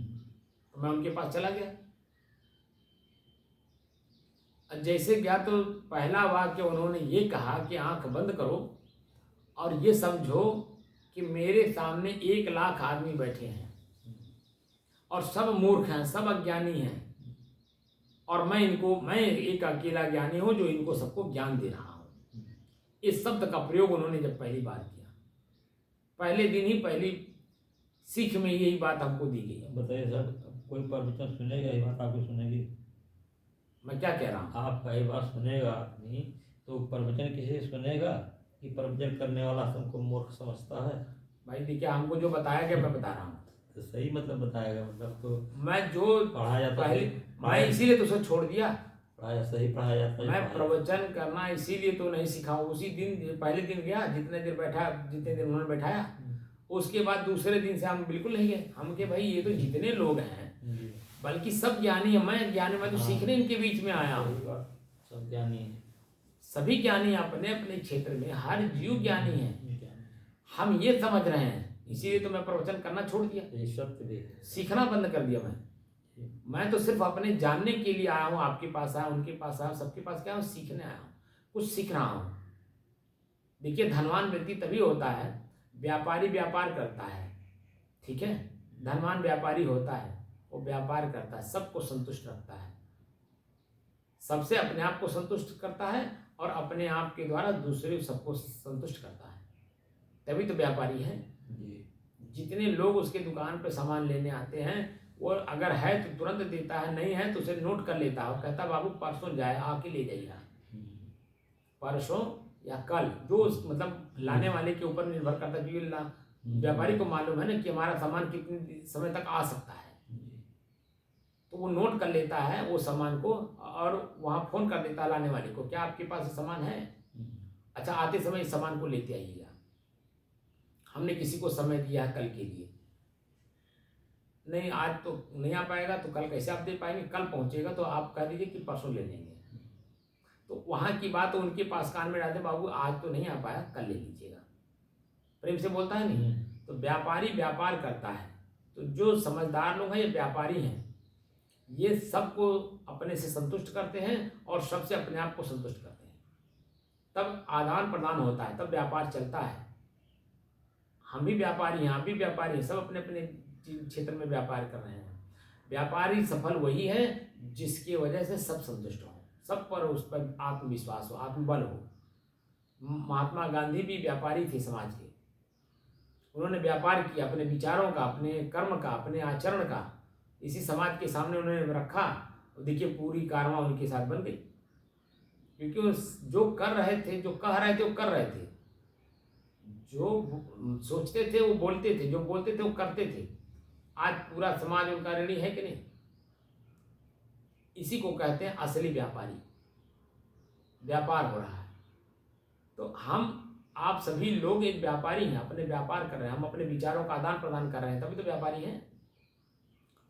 तो मैं उनके पास चला गया। जैसे गया तो पहला वाक्य उन्होंने ये कहा कि आंख बंद करो और ये समझो कि मेरे सामने 1 लाख आदमी बैठे हैं और सब मूर्ख हैं, सब अज्ञानी हैं, और मैं एक अकेला ज्ञानी हूं जो इनको सबको ज्ञान दे रहा हूं। इस शब्द का प्रयोग उन्होंने जब पहली बार किया, पहले दिन ही पहली सीख में यही बात हमको दी गई। बताइए सर, कोई प्रवचन सुनेगा ये बात आपको सुनेगी? मैं क्या कह रहा हूँ? आपका ये बात सुनेगा आदमी तो प्रवचन किसी सुनेगा कि प्रवचन करने वाला हमको मूर्ख समझता है? भाई देखिए, हमको जो बताया गया मैं बता रहा हूँ। तो सही मतलब बताएगा, मतलब तो मैं जो पढ़ाया जाता पहले, मैं इसीलिए तो उसे छोड़ दिया। सही पढ़ाया जाता है। मैं प्रवचन करना इसीलिए तो नहीं सीखा। उसी दिन पहले दिन गया, जितने देर उन्होंने बैठाया, उसके बाद दूसरे दिन से हम बिल्कुल नहीं गए। हम के भाई ये तो जितने लोग हैं बल्कि सब ज्ञानी है, मैं ज्ञानी, मैं तो सीखने इनके बीच में आया हूँ। सब ज्ञानी है, सभी ज्ञानी अपने अपने क्षेत्र में, हर जीव ज्ञानी है। हम ये समझ रहे हैं, इसीलिए तो मैं प्रवचन करना छोड़ दिया, सत्य भी सीखना बंद कर दिया मैं। मैं तो सिर्फ अपने जानने के लिए आया हूँ, आपके पास आया, उनके पास आया, सबके पास क्या हूँ, सीखने आया हूँ, कुछ सीख रहा हूँ। देखिए धनवान व्यक्ति तभी होता है, व्यापारी व्यापार करता है, ठीक है, धनवान व्यापारी होता है, वो व्यापार करता है, सबको संतुष्ट रखता है, सबसे अपने आप को संतुष्ट करता है और अपने आप के द्वारा दूसरे सबको संतुष्ट करता है, तभी तो व्यापारी है। जितने लोग उसके दुकान पे सामान लेने आते हैं, वो अगर है तो तुरंत देता है, नहीं है तो उसे नोट कर लेता है और कहता है बाबू परसों जाए आके ले जाइएगा, परसों या कल, जो मतलब लाने वाले के ऊपर निर्भर करता है, क्योंकि व्यापारी को मालूम है ना कि हमारा सामान कितने समय तक आ सकता है, तो वो नोट कर लेता है वो सामान को और वहाँ फोन कर देता है लाने वाले को, क्या आपके पास सामान है, अच्छा आते समय इस सामान को लेते आइएगा, हमने किसी को समय दिया है कल के लिए, नहीं आज तो नहीं आ पाएगा तो कल कैसे आप दे पाएंगे, कल पहुंचेगा तो आप कह दीजिए कि परसों ले लेंगे, तो वहाँ की बात उनके पास कान में डालते, बाबू आज तो नहीं आ पाया कल ले लीजिएगा, प्रेम से बोलता है नहीं। तो व्यापारी व्यापार करता है, तो जो समझदार लोग हैं ये व्यापारी हैं, ये सबको अपने से संतुष्ट करते हैं और सबसे अपने आप को संतुष्ट करते हैं, तब आदान प्रदान होता है, तब व्यापार चलता है। हम भी व्यापारी हैं, आप भी व्यापारी हैं, सब अपने अपने क्षेत्र में व्यापार कर रहे हैं। व्यापारी सफल वही है जिसकी वजह से सब संतुष्ट हो, सब पर उस पर आत्मविश्वास हो, आत्मबल हो। महात्मा गांधी भी व्यापारी थे समाज के, उन्होंने व्यापार किया, अपने विचारों का, अपने कर्म का, अपने आचरण का इसी समाज के सामने उन्होंने रखा, देखिए पूरी कारवां उनके साथ बन गई, क्योंकि वो जो कर रहे थे, जो कह रहे थे वो कर रहे थे, जो सोचते थे वो बोलते थे, जो बोलते थे वो करते थे। आज पूरा समाज उनका ऋणी है कि नहीं, इसी को कहते हैं असली व्यापारी, व्यापार हो रहा है। तो हम आप सभी लोग एक व्यापारी हैं, अपने व्यापार कर रहे हैं, हम अपने विचारों का आदान प्रदान कर रहे हैं, तभी तो व्यापारी हैं।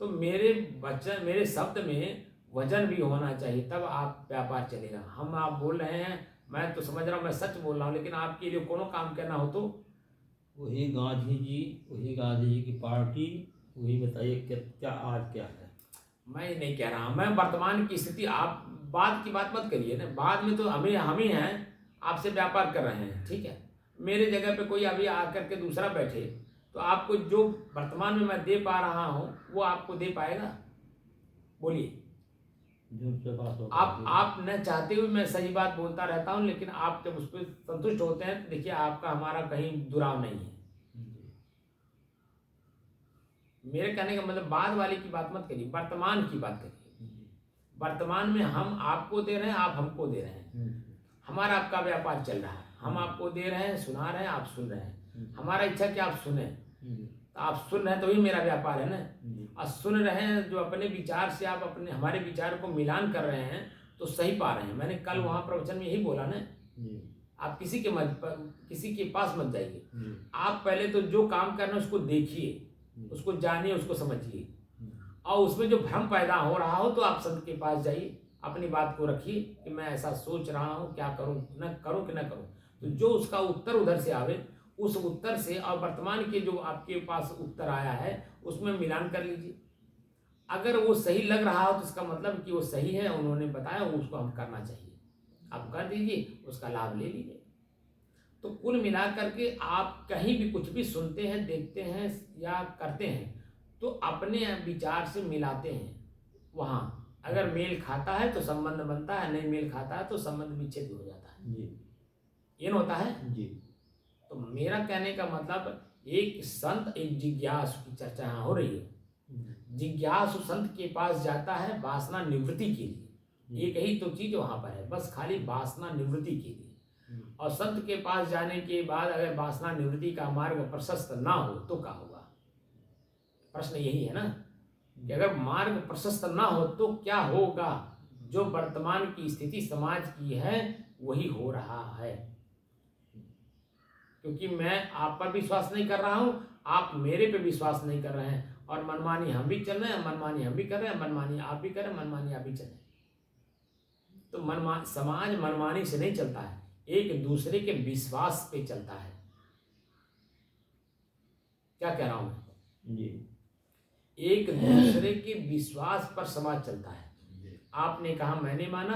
तो मेरे वचन, मेरे शब्द में वजन भी होना चाहिए, तब आप व्यापार चलेगा। हम आप बोल रहे हैं, मैं तो समझ रहा हूँ मैं सच बोल रहा हूँ, लेकिन आपके लिए कोनो काम करना हो तो वही गांधी जी की पार्टी, वही बताइए क्या आज क्या है। मैं नहीं कह रहा, मैं वर्तमान की स्थिति, आप बाद की बात मत करिए ना, बाद में तो हम ही हैं आपसे व्यापार कर रहे हैं, ठीक है। मेरे जगह पे कोई अभी आकर के दूसरा बैठे तो आपको जो वर्तमान में मैं दे पा रहा हूँ वो आपको दे पाएगा, बोलिए। आप न चाहते हुए मैं सही बात बोलता रहता हूँ, लेकिन आप जब उस पर संतुष्ट होते हैं तो देखिए आपका हमारा कहीं दुराव नहीं है। मेरे कहने का मतलब बाद वाली की बात मत करिए, वर्तमान की बात करिए। वर्तमान में हम आपको दे रहे हैं, आप हमको दे रहे हैं, हमारा आपका व्यापार चल रहा है, हम आपको दे रहे हैं, सुना रहे हैं, आप सुन रहे हैं, हमारा इच्छा कि आप सुने, तो आप सुन रहे हैं तो ही मेरा व्यापार है ना। और सुन रहे हैं जो अपने विचार से आप अपने हमारे विचार को मिलान कर रहे हैं तो सही पा रहे हैं। मैंने कल वहाँ प्रवचन में यही बोला ना, आप किसी के पास मत जाइए, आप पहले तो जो काम करना है उसको देखिए, उसको जानिए, उसको समझिए, और उसमें जो भ्रम पैदा हो रहा हो तो आप संत के पास जाइए, अपनी बात को रखिए कि मैं ऐसा सोच रहा हूँ, क्या करूँ, न करूँ कि न करूँ। तो जो उसका उत्तर उधर से आवे, उस उत्तर से और वर्तमान के जो आपके पास उत्तर आया है उसमें मिलान कर लीजिए। अगर वो सही लग रहा हो तो इसका मतलब कि वो सही है, उन्होंने बताया उसको हम करना चाहिए, आप कर दीजिए, उसका लाभ ले लीजिए। तो कुल मिलाकर के आप कहीं भी कुछ भी सुनते हैं, देखते हैं या करते हैं तो अपने विचार से मिलाते हैं, वहाँ अगर मेल खाता है तो संबंध बनता है, नहीं मेल खाता है तो संबंध विच्छेद हो जाता है जी। ये होता है जी। तो मेरा कहने का मतलब एक संत, एक जिज्ञासु की चर्चा यहाँ हो रही है। जिज्ञासु संत के पास जाता है वासना निवृत्ति के लिए, एक ही तो चीज वहां पर है, बस खाली वासना निवृत्ति के लिए। और संत के पास जाने के बाद अगर वासना निवृत्ति का मार्ग प्रशस्त ना हो तो क्या होगा, प्रश्न यही है ना कि अगर मार्ग प्रशस्त ना हो तो क्या होगा। जो वर्तमान की स्थिति समाज की है वही हो रहा है, क्योंकि मैं आप पर विश्वास नहीं कर रहा हूं, आप मेरे पे विश्वास नहीं कर रहे हैं, और मनमानी हम भी चल रहे हैं, मनमानी हम भी कर रहे हैं, मनमानी आप भी कर रहे हैं, मनमानी आप भी चल रहे हैं। तो समाज मनमानी से नहीं चलता है, एक दूसरे के विश्वास पे चलता है। क्या कह रहा हूं मैं जी। एक दूसरे के विश्वास पर समाज चलता है। आपने कहा मैंने माना,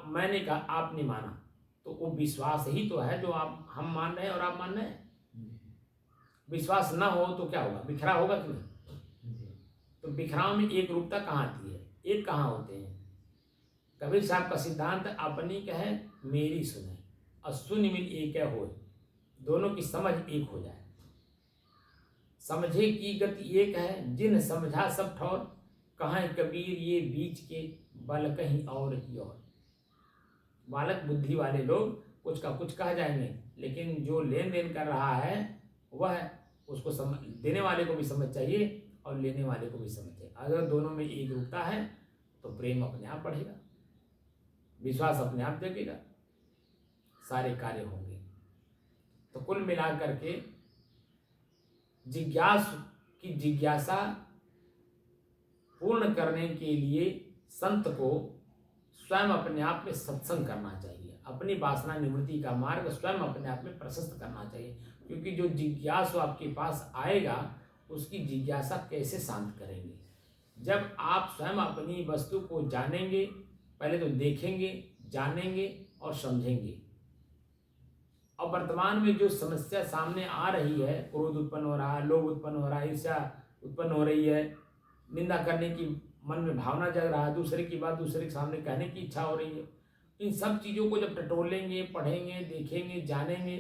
मैंने कहा आपने माना, तो वो विश्वास ही तो है जो हम मान रहे हैं और आप मान रहे हैं। विश्वास ना हो तो क्या होगा, बिखरा होगा कि नहीं। तो बिखराव में एक रूपता कहाँ आती है, एक कहाँ होते हैं। कबीर साहब का सिद्धांत अपनी कहे मेरी सुने और सुन मिल एक हो, दोनों की समझ एक हो जाए। समझे की गति एक है, जिन समझा सब ठौर, कहाँ कबीर ये बीच के बल कहीं और ही और। बालक बुद्धि वाले लोग कुछ का कुछ कह जाएंगे, लेकिन जो लेन देन कर रहा है वह उसको देने वाले को भी समझ चाहिए और लेने वाले को भी समझ चाहिए। अगर दोनों में एक रूपता है तो प्रेम अपने आप बढ़ेगा, विश्वास अपने आप जगेगा, सारे कार्य होंगे। तो कुल मिलाकर के जिज्ञासा पूर्ण करने के लिए संत को स्वयं अपने आप में सत्संग करना चाहिए। अपनी वासना निवृत्ति का मार्ग स्वयं अपने आप में प्रशस्त करना चाहिए, क्योंकि जो जिज्ञासु आपके पास आएगा उसकी जिज्ञासा कैसे शांत करेंगे। जब आप स्वयं अपनी वस्तु को जानेंगे, पहले तो देखेंगे, जानेंगे और समझेंगे। और वर्तमान में जो समस्या सामने आ रही है, क्रोध उत्पन्न हो रहा है, लोभ उत्पन्न हो रहा है, ईर्ष्या उत्पन्न हो रही है, निंदा करने की मन में भावना जग रहा है, दूसरे की बात दूसरे के सामने कहने की इच्छा हो रही है, इन सब चीज़ों को जब टटोलेंगे, पढ़ेंगे, देखेंगे, जानेंगे,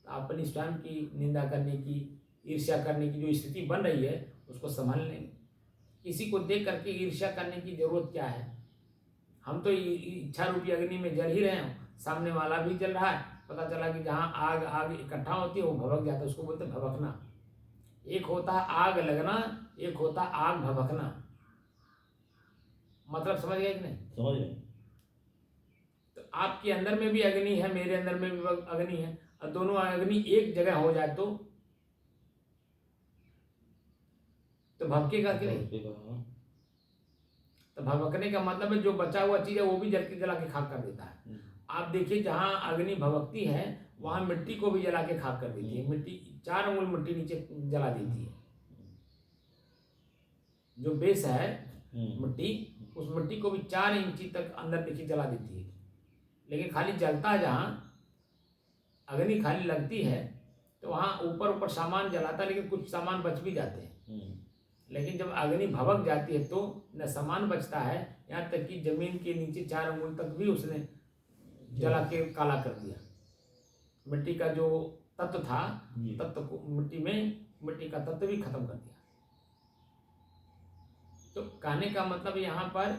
तो अपनी स्वयं की निंदा करने की, ईर्ष्या करने की जो स्थिति बन रही है उसको संभाल लेंगे। किसी को देख करके ईर्ष्या करने की जरूरत क्या है। हम तो इच्छा रूपी अग्नि में जल ही रहे हैं, सामने वाला भी जल रहा है। पता चला कि जहाँ आग इकट्ठा होती है वो भभक जाता है, उसको बोलते हैं भभकना। एक होता है आग लगना, एक होता है आग भभकना। मतलब समझ गए कि नहीं? समझ गए। तो आपके अंदर में भी अग्नि है, मेरे अंदर में भी अग्नि है, और दोनों अग्नि एक जगह हो जाए तो भभकेगा कि नहीं? तो भभकने का मतलब है जो बचा हुआ चीज है वो भी जला के खाक कर देता है। आप देखिए जहाँ अग्नि भभकती है वहां मिट्टी को भी जला के खाक कर देती है। मिट्टी 4 अंगुल मिट्टी नीचे जला देती है। जो बेस है मिट्टी, उस मिट्टी को भी 4 इंची तक अंदर देखिए जला देती है। लेकिन खाली जलता है, जहाँ अग्नि खाली लगती है तो वहाँ ऊपर ऊपर सामान जलाता है, लेकिन कुछ सामान बच भी जाते हैं। लेकिन जब अग्नि भभक जाती है तो न सामान बचता है, यहाँ तक कि जमीन के नीचे 4 अंगुल तक भी उसने जला के काला कर दिया। मिट्टी का जो तत्व था, तत्व को मिट्टी का तत्व भी खत्म कर दिया। तो कहने का मतलब यहाँ पर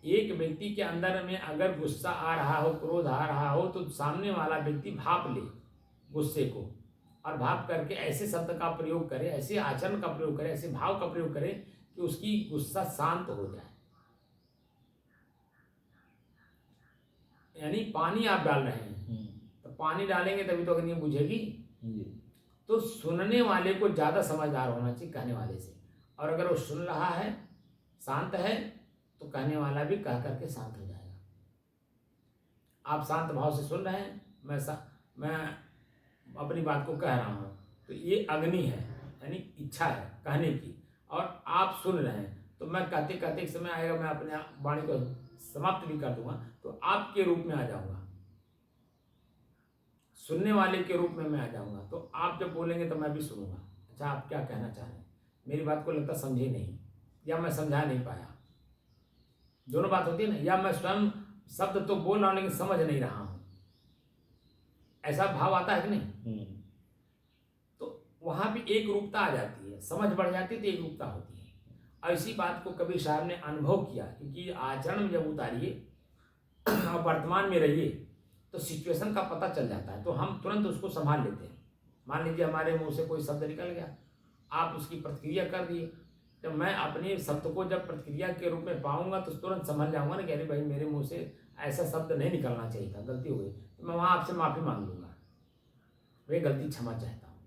एक व्यक्ति के अंदर में अगर गुस्सा आ रहा हो, क्रोध आ रहा हो, तो सामने वाला व्यक्ति भाप ले गुस्से को, और भाप करके ऐसे शब्द का प्रयोग करे, ऐसे आचरण का प्रयोग करे, ऐसे भाव का प्रयोग करे कि उसकी गुस्सा शांत हो जाए। यानी पानी आप डाल रहे हैं तो पानी डालेंगे तभी तो अग्नि बुझेगी। तो सुनने वाले को ज्यादा समझदार होना चाहिए कहने वाले से, और अगर वो सुन रहा है, शांत है, तो कहने वाला भी कह करके शांत हो जाएगा। आप शांत भाव से सुन रहे हैं, मैं अपनी बात को कह रहा हूँ, तो ये अग्नि है, यानी इच्छा है कहने की, और आप सुन रहे हैं। तो मैं कहते कहते एक समय आएगा, मैं अपने वाणी को समाप्त भी कर दूंगा, तो आपके रूप में आ जाऊंगा, सुनने वाले के रूप में मैं आ जाऊंगा। तो आप जब बोलेंगे तो मैं भी सुनूंगा। अच्छा, आप क्या कहना चाह रहे हैं, मेरी बात को लगता समझे नहीं, या मैं समझा नहीं पाया। दोनों बात होती है ना, या मैं स्वयं शब्द तो बोल रहा हूं लेकिन समझ नहीं रहा हूं, ऐसा भाव आता है कि नहीं? तो वहां भी एक रूपता आ जाती है, समझ बढ़ जाती है तो एक रूपता होती है। ऐसी बात को कबीर साहब ने अनुभव किया, क्योंकि आचरण में जब उतारिए और वर्तमान में रहिए तो सिचुएशन का पता चल जाता है, तो हम तुरंत उसको संभाल लेते हैं। मान लीजिए हमारे मुंह से कोई शब्द निकल गया, आप उसकी प्रतिक्रिया कर दिए, तो मैं अपने शब्द को जब प्रतिक्रिया के रूप में पाऊंगा तो तुरंत समझ जाऊंगा ना कि अरे भाई मेरे मुंह से ऐसा शब्द नहीं निकलना चाहिए था, गलती हो गई, तो मैं वहां आपसे माफी मांग लूंगा, वे गलती क्षमा चाहता हूँ।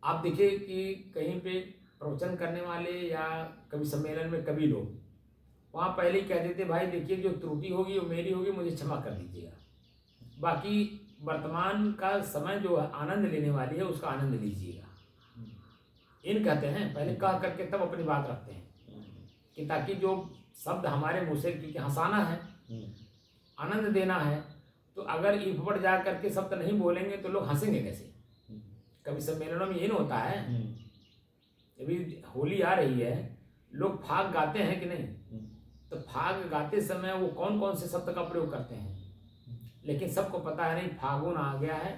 आप देखिए कि कहीं पे प्रवचन करने वाले या कभी सम्मेलन में कभी लोग वहाँ पहले ही कह देते, भाई देखिए जो त्रुटि होगी वो मेरी होगी, मुझे क्षमा कर दीजिएगा, बाकी वर्तमान का समय जो आनंद लेने वाली है उसका आनंद लीजिएगा। इन कहते हैं, पहले कह करके तब अपनी बात रखते हैं कि ताकि जो शब्द हमारे मुँह से, क्योंकि हंसाना है, आनंद देना है, तो अगर ईफट जा करके शब्द नहीं बोलेंगे तो लोग हंसेंगे कैसे। कभी सम्मेलनों में ये नहीं होता है, अभी होली आ रही है, लोग फाग गाते हैं कि नहीं, तो फाग गाते समय वो कौन कौन से शब्द का प्रयोग करते हैं, लेकिन सबको पता है नहीं फागुन आ गया है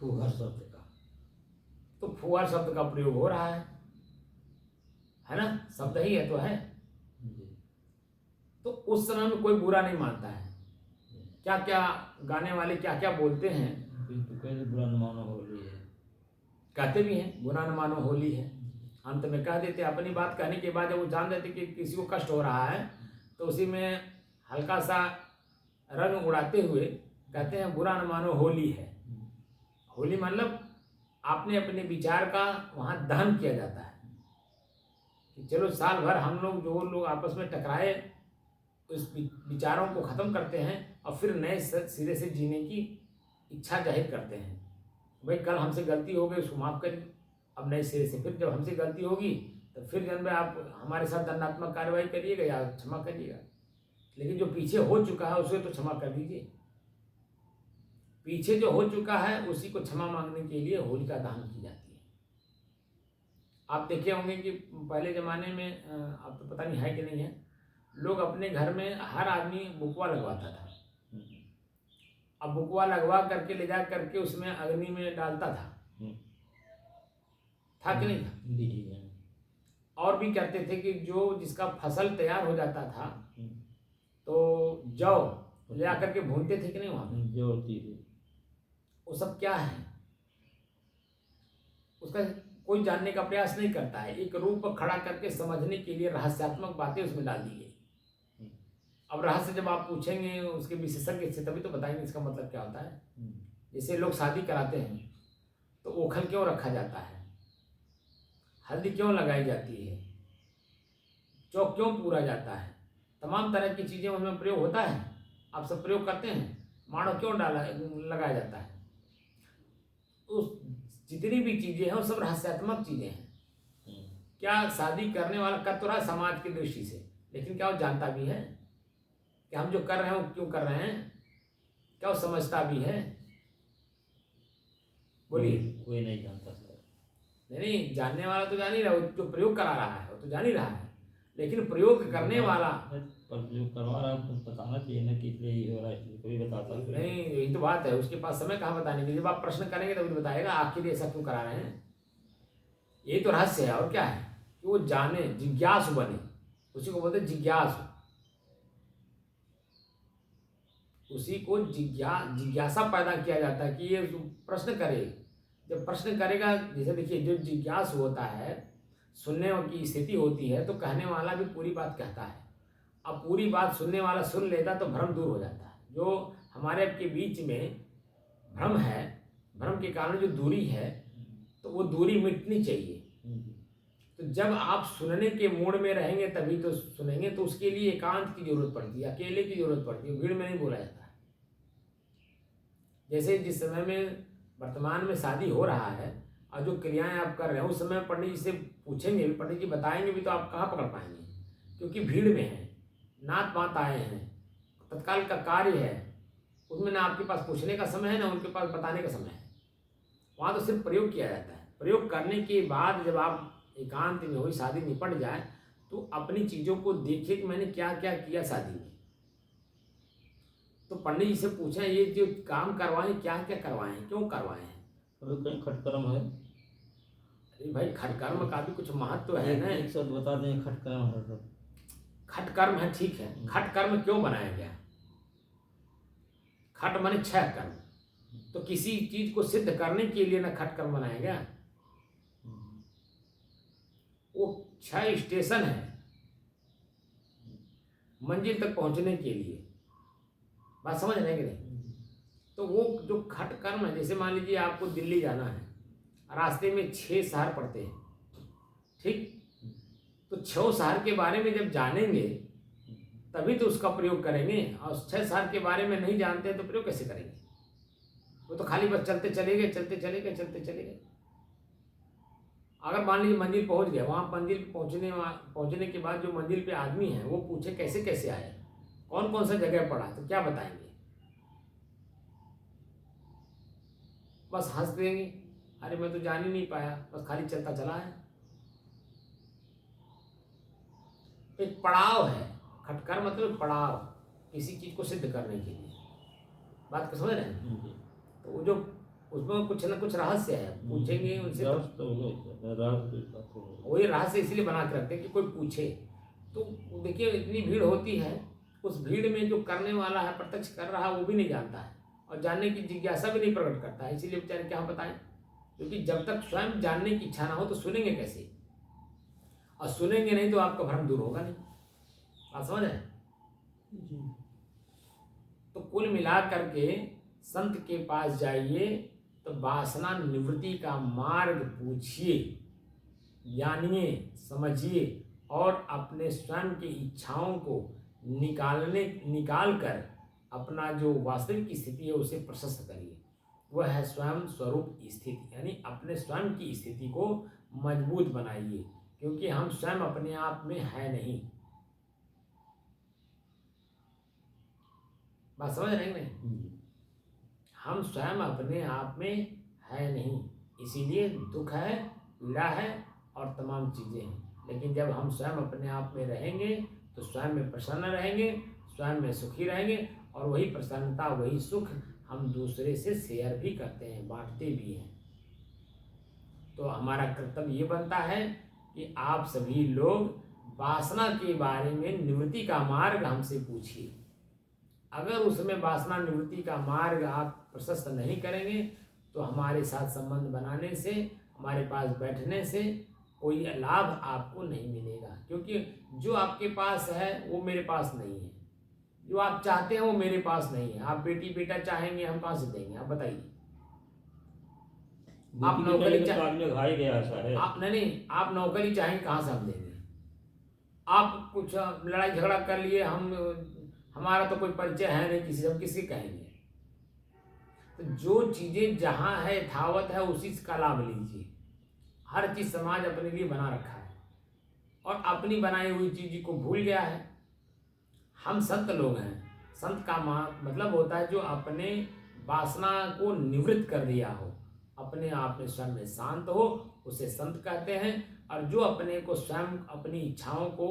फुहर शब्द का, तो फुहर शब्द का प्रयोग हो रहा है ना, शब्द ही है तो है। तो उस समय में कोई बुरा नहीं मानता है। क्या क्या गाने वाले क्या क्या बोलते हैं, बुरा न मानो होली है, कहते भी हैं बुरा न मानो होली है, अंत में कह देते। अपनी बात कहने के बाद जब वो जान देते कि किसी को कष्ट हो रहा है, तो उसी में हल्का सा रंग उड़ाते हुए कहते हैं बुरा न मानो होली है। होली मतलब आपने अपने विचार का वहाँ दहन किया जाता है कि चलो साल भर हम लोग जो लोग आपस में टकराए उस विचारों को ख़त्म करते हैं और फिर नए सिरे से जीने की इच्छा जाहिर करते हैं। भाई कल हमसे गलती हो गई, उसको माफ़ करिए, अब नए सिरे से फिर जब हमसे गलती होगी तो फिर जन्म में आप हमारे साथ दंडात्मक कार्रवाई करिएगा या क्षमा करिएगा, लेकिन जो पीछे हो चुका है उसे तो क्षमा कर दीजिए। पीछे जो हो चुका है उसी को क्षमा मांगने के लिए होलिका दहन की जाती है। आप देखे होंगे कि पहले ज़माने में, अब तो पता नहीं है कि नहीं है, लोग अपने घर में हर आदमी बुकवा लगवाता था। अब बुकवा लगवा करके ले जा करके उसमें अग्नि में डालता था कि नहीं था। और भी करते थे कि जो जिसका फसल तैयार हो जाता था तो जौ ले आकर के भूनते थे कि नहीं वहाँ पे, जो होती है वो सब क्या है उसका कोई जानने का प्रयास नहीं करता है। एक रूप खड़ा करके समझने के लिए रहस्यात्मक बातें उसमें डाल दी गई। अब रहस्य जब आप पूछेंगे उसके विशेषज्ञ से तभी तो बताएंगे इसका मतलब क्या होता है। जैसे लोग शादी कराते हैं तो ओखल क्यों रखा जाता है, हल्दी क्यों लगाई जाती है, चौक क्यों पूरा जाता है, तमाम तरह की चीज़ें उसमें प्रयोग होता है। आप सब प्रयोग करते हैं। माड़ो क्यों लगाया जाता है, उस जितनी भी चीज़ें हैं वो सब रहस्यात्मक चीज़ें हैं। क्या शादी करने वाला कर तो रहा है समाज की दृष्टि से, लेकिन क्या वो जानता भी है कि हम जो कर रहे हैं वो क्यों कर रहे हैं, क्या वो समझता भी है? बोलिए। कोई नहीं जानता सर। नहीं, जानने वाला तो जान ही रहा, जो प्रयोग करा रहा है वो तो जान ही रहा है, लेकिन प्रयोग करने वाला पर जो करवा रहा है बताना चाहिए ना कि इसलिए ये हो रहा है, कोई बताता नहीं। यही तो बात है, उसके पास समय कहाँ बताने के लिए। जब आप प्रश्न करेंगे तभी बताएगा आखिर ऐसा क्यों करा रहे हैं। यही तो रहस्य है, और क्या है कि वो जाने, जिज्ञासु बने, उसी को बोलते हैं जिज्ञासु। उसी को जिज्ञासा पैदा किया जाता है कि ये प्रश्न करे। जब प्रश्न करेगा, जैसे देखिए जो जिज्ञासु होता है, सुनने की स्थिति होती है तो कहने वाला भी पूरी बात कहता है। अब पूरी बात सुनने वाला सुन लेता तो भ्रम दूर हो जाता है। जो हमारे के बीच में भ्रम है, भ्रम के कारण जो दूरी है तो वो दूरी मिटनी चाहिए। तो जब आप सुनने के मूड में रहेंगे तभी तो सुनेंगे। तो उसके लिए एकांत की जरूरत पड़ती है, अकेले की जरूरत पड़ती है, भीड़ में नहीं बोला जाता है। जैसे जिस समय में वर्तमान में शादी हो रहा है और जो क्रियाएं आप कर रहे हैं, उस समय पंडित जी से पूछेंगे, पंडित जी बताएंगे भी तो आप कहाँ पकड़ पाएंगे, क्योंकि भीड़ में है, नात पात आए हैं, तत्काल का कार्य है, उसमें ना आपके पास पूछने का समय है ना उनके पास बताने का समय है। वहाँ तो सिर्फ प्रयोग किया जाता है। प्रयोग करने के बाद जब आप एकांत में हुई शादी निपट जाए तो अपनी चीज़ों को देखिए कि मैंने क्या क्या किया शादी में। तो पंडित जी से पूछें ये जो काम करवाएं क्या क्या करवाए हैं, क्यों करवाए हैं। कहीं खटकर्म है। अरे भाई खटकर्म का भी कुछ महत्व है ना। एक शब्द बता दें खटकर्म है। खटकर्म है, ठीक है। खटकर्म क्यों बनाया गया? खट माने 6 कर्म, तो किसी चीज को सिद्ध करने के लिए ना खटकर्म बनाया गया। वो 6 स्टेशन है मंजिल तक पहुंचने के लिए। बात समझ रहे कि नहीं? तो वो जो खटकर्म है, जैसे मान लीजिए आपको दिल्ली जाना है, रास्ते में 6 शहर पड़ते हैं, ठीक, तो 6 शहर के बारे में जब जानेंगे तभी तो उसका प्रयोग करेंगे। और 6 शहर के बारे में नहीं जानते तो प्रयोग कैसे करेंगे? वो तो खाली बस चलते चले गए, चलते चले गए, चलते चले गए। अगर मान लीजिए मंदिर पहुंच गए, वहाँ मंदिर पे पहुंचने के बाद जो मंदिर पे आदमी है वो पूछे कैसे कैसे आए, कौन कौन सा जगह पड़ा, तो क्या बताएंगे? बस हंस देंगे, अरे मैं तो जान ही नहीं पाया, बस खाली चलता चला है। एक पड़ाव है, खटकर मतलब पड़ाव, किसी चीज को सिद्ध करने के लिए। बात को समझ रहे हैं? तो वो जो उसमें कुछ ना कुछ रहस्य है, पूछेंगे उनसे वही रहस्य इसलिए बना के रखते हैं कि कोई पूछे। तो देखिए इतनी भीड़ होती है, उस भीड़ में जो करने वाला है, प्रत्यक्ष कर रहा है, वो भी नहीं जानता है और जानने की जिज्ञासा भी नहीं प्रकट करता है, इसीलिए बेचारे क्या बताएं। क्योंकि जब तक स्वयं जानने की इच्छा ना हो तो सुनेंगे कैसे, और सुनेंगे नहीं तो आपका भ्रम दूर होगा नहीं। आप समझ रहे हैं? तो कुल मिला करके संत के पास जाइए तो वासना निवृत्ति का मार्ग पूछिए, जानिए, समझिए और अपने स्वयं की इच्छाओं को निकाल कर अपना जो वास्तविक स्थिति है उसे प्रशस्त करिए। वह है स्वयं स्वरूप स्थिति, यानी अपने स्वयं की स्थिति को मजबूत बनाइए, क्योंकि हम स्वयं अपने आप में है नहीं। बात समझ रहे हैं नहीं? हम स्वयं अपने आप में है नहीं, इसीलिए दुख है, पीड़ा है और तमाम चीज़ें हैं। लेकिन जब हम स्वयं अपने आप में रहेंगे तो स्वयं में प्रसन्न रहेंगे, स्वयं में सुखी रहेंगे, और वही प्रसन्नता, वही सुख हम दूसरे से शेयर भी करते हैं, बांटते भी हैं। तो हमारा कर्तव्य ये बनता है कि आप सभी लोग वासना के बारे में निवृत्ति का मार्ग हमसे पूछिए। अगर उसमें वासना निवृत्ति का मार्ग आप प्रशस्त नहीं करेंगे तो हमारे साथ संबंध बनाने से, हमारे पास बैठने से कोई लाभ आपको नहीं मिलेगा, क्योंकि जो आपके पास है वो मेरे पास नहीं है, जो आप चाहते हैं वो मेरे पास नहीं है। आप बेटी बेटा चाहेंगे, हम कहाँ से देंगे? आप बताइए। आप नौकरी नहीं, आप नौकरी चाहेंगे, कहाँ से हम देंगे? आप कुछ लड़ाई झगड़ा कर लिए, हमारा तो कोई परिचय है नहीं किसी से, हम किसी कहेंगे? तो जो चीजें जहां है यथावत है उसी का लाभ लीजिए। हर चीज समाज अपने लिए बना रखा है और अपनी बनाई हुई चीज को भूल गया है। हम संत लोग हैं, संत का मतलब होता है जो अपने वासना को निवृत्त कर दिया हो, अपने आप में स्वयं में शांत हो, उसे संत कहते हैं। और जो अपने को स्वयं अपनी इच्छाओं को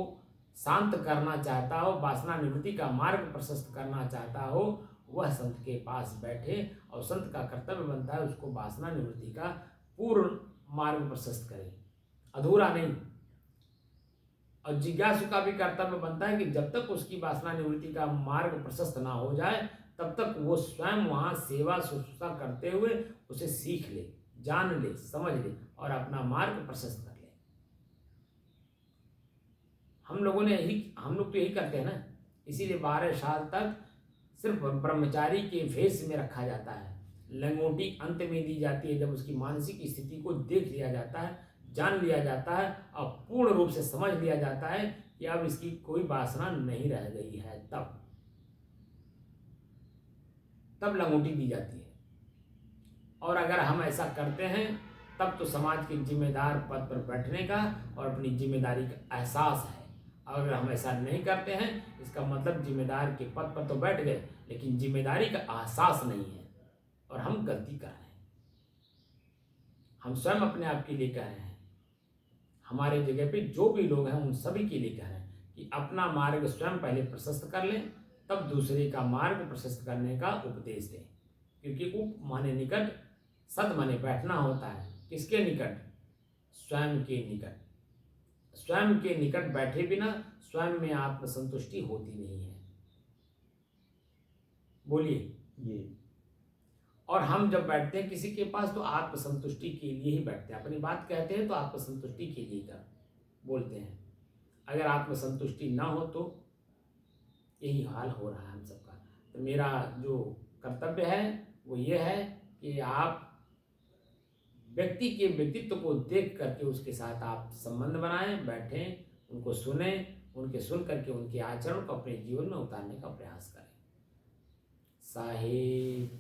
शांत करना चाहता हो, वासना निवृत्ति का मार्ग प्रशस्त करना चाहता हो, वह संत के पास बैठे, और संत का कर्तव्य बनता है उसको वासना निवृत्ति का पूर्ण मार्ग प्रशस्त करे, अधूरा नहीं। और जिज्ञासु का भी कर्तव्य बनता है कि जब तक उसकी वासना निवृत्ति का मार्ग प्रशस्त ना हो जाए तब तक वो स्वयं वहाँ सेवा शुश्रूषा करते हुए उसे सीख ले, जान ले, समझ ले और अपना मार्ग प्रशस्त कर ले। हम लोग तो यही करते हैं ना, इसीलिए 12 साल तक सिर्फ ब्रह्मचारी के भेष में रखा जाता है। लंगोटी अंत में दी जाती है जब उसकी मानसिक स्थिति को देख लिया जाता है, जान लिया जाता है और पूर्ण रूप से समझ लिया जाता है कि अब इसकी कोई वासना नहीं रह गई है, तब लंगोटी दी जाती है। और अगर हम ऐसा करते हैं तब तो समाज के जिम्मेदार पद पर बैठने का और अपनी जिम्मेदारी का एहसास है। अगर हम ऐसा नहीं करते हैं इसका मतलब जिम्मेदार के पद पर तो बैठ गए लेकिन जिम्मेदारी का एहसास नहीं है और हम गलती कर रहे हैं। हम स्वयं अपने आप के लिए कह रहे हैं, हमारे जगह पे जो भी लोग हैं उन सभी के लिए कह रहे हैं कि अपना मार्ग स्वयं पहले प्रशस्त कर लें, तब दूसरे का मार्ग प्रशस्त करने का उपदेश दें। क्योंकि उप माने निकट, सद माने बैठना होता है। किसके निकट? स्वयं के निकट। स्वयं के निकट बैठे बिना स्वयं में आत्मसंतुष्टि होती नहीं है। बोलिए जी। और हम जब बैठते हैं किसी के पास तो आत्मसंतुष्टि के लिए ही बैठते हैं। अपनी बात कहते हैं तो आत्मसंतुष्टि के लिए कर बोलते हैं। अगर आत्मसंतुष्टि ना हो तो यही हाल हो रहा है हम सबका। तो मेरा जो कर्तव्य है वो ये है कि आप व्यक्ति के व्यक्तित्व को देख करके उसके साथ आप संबंध बनाएं, बैठें, उनको सुने, उनके सुन करके उनके आचरण को अपने जीवन में उतारने का प्रयास करें। साहेब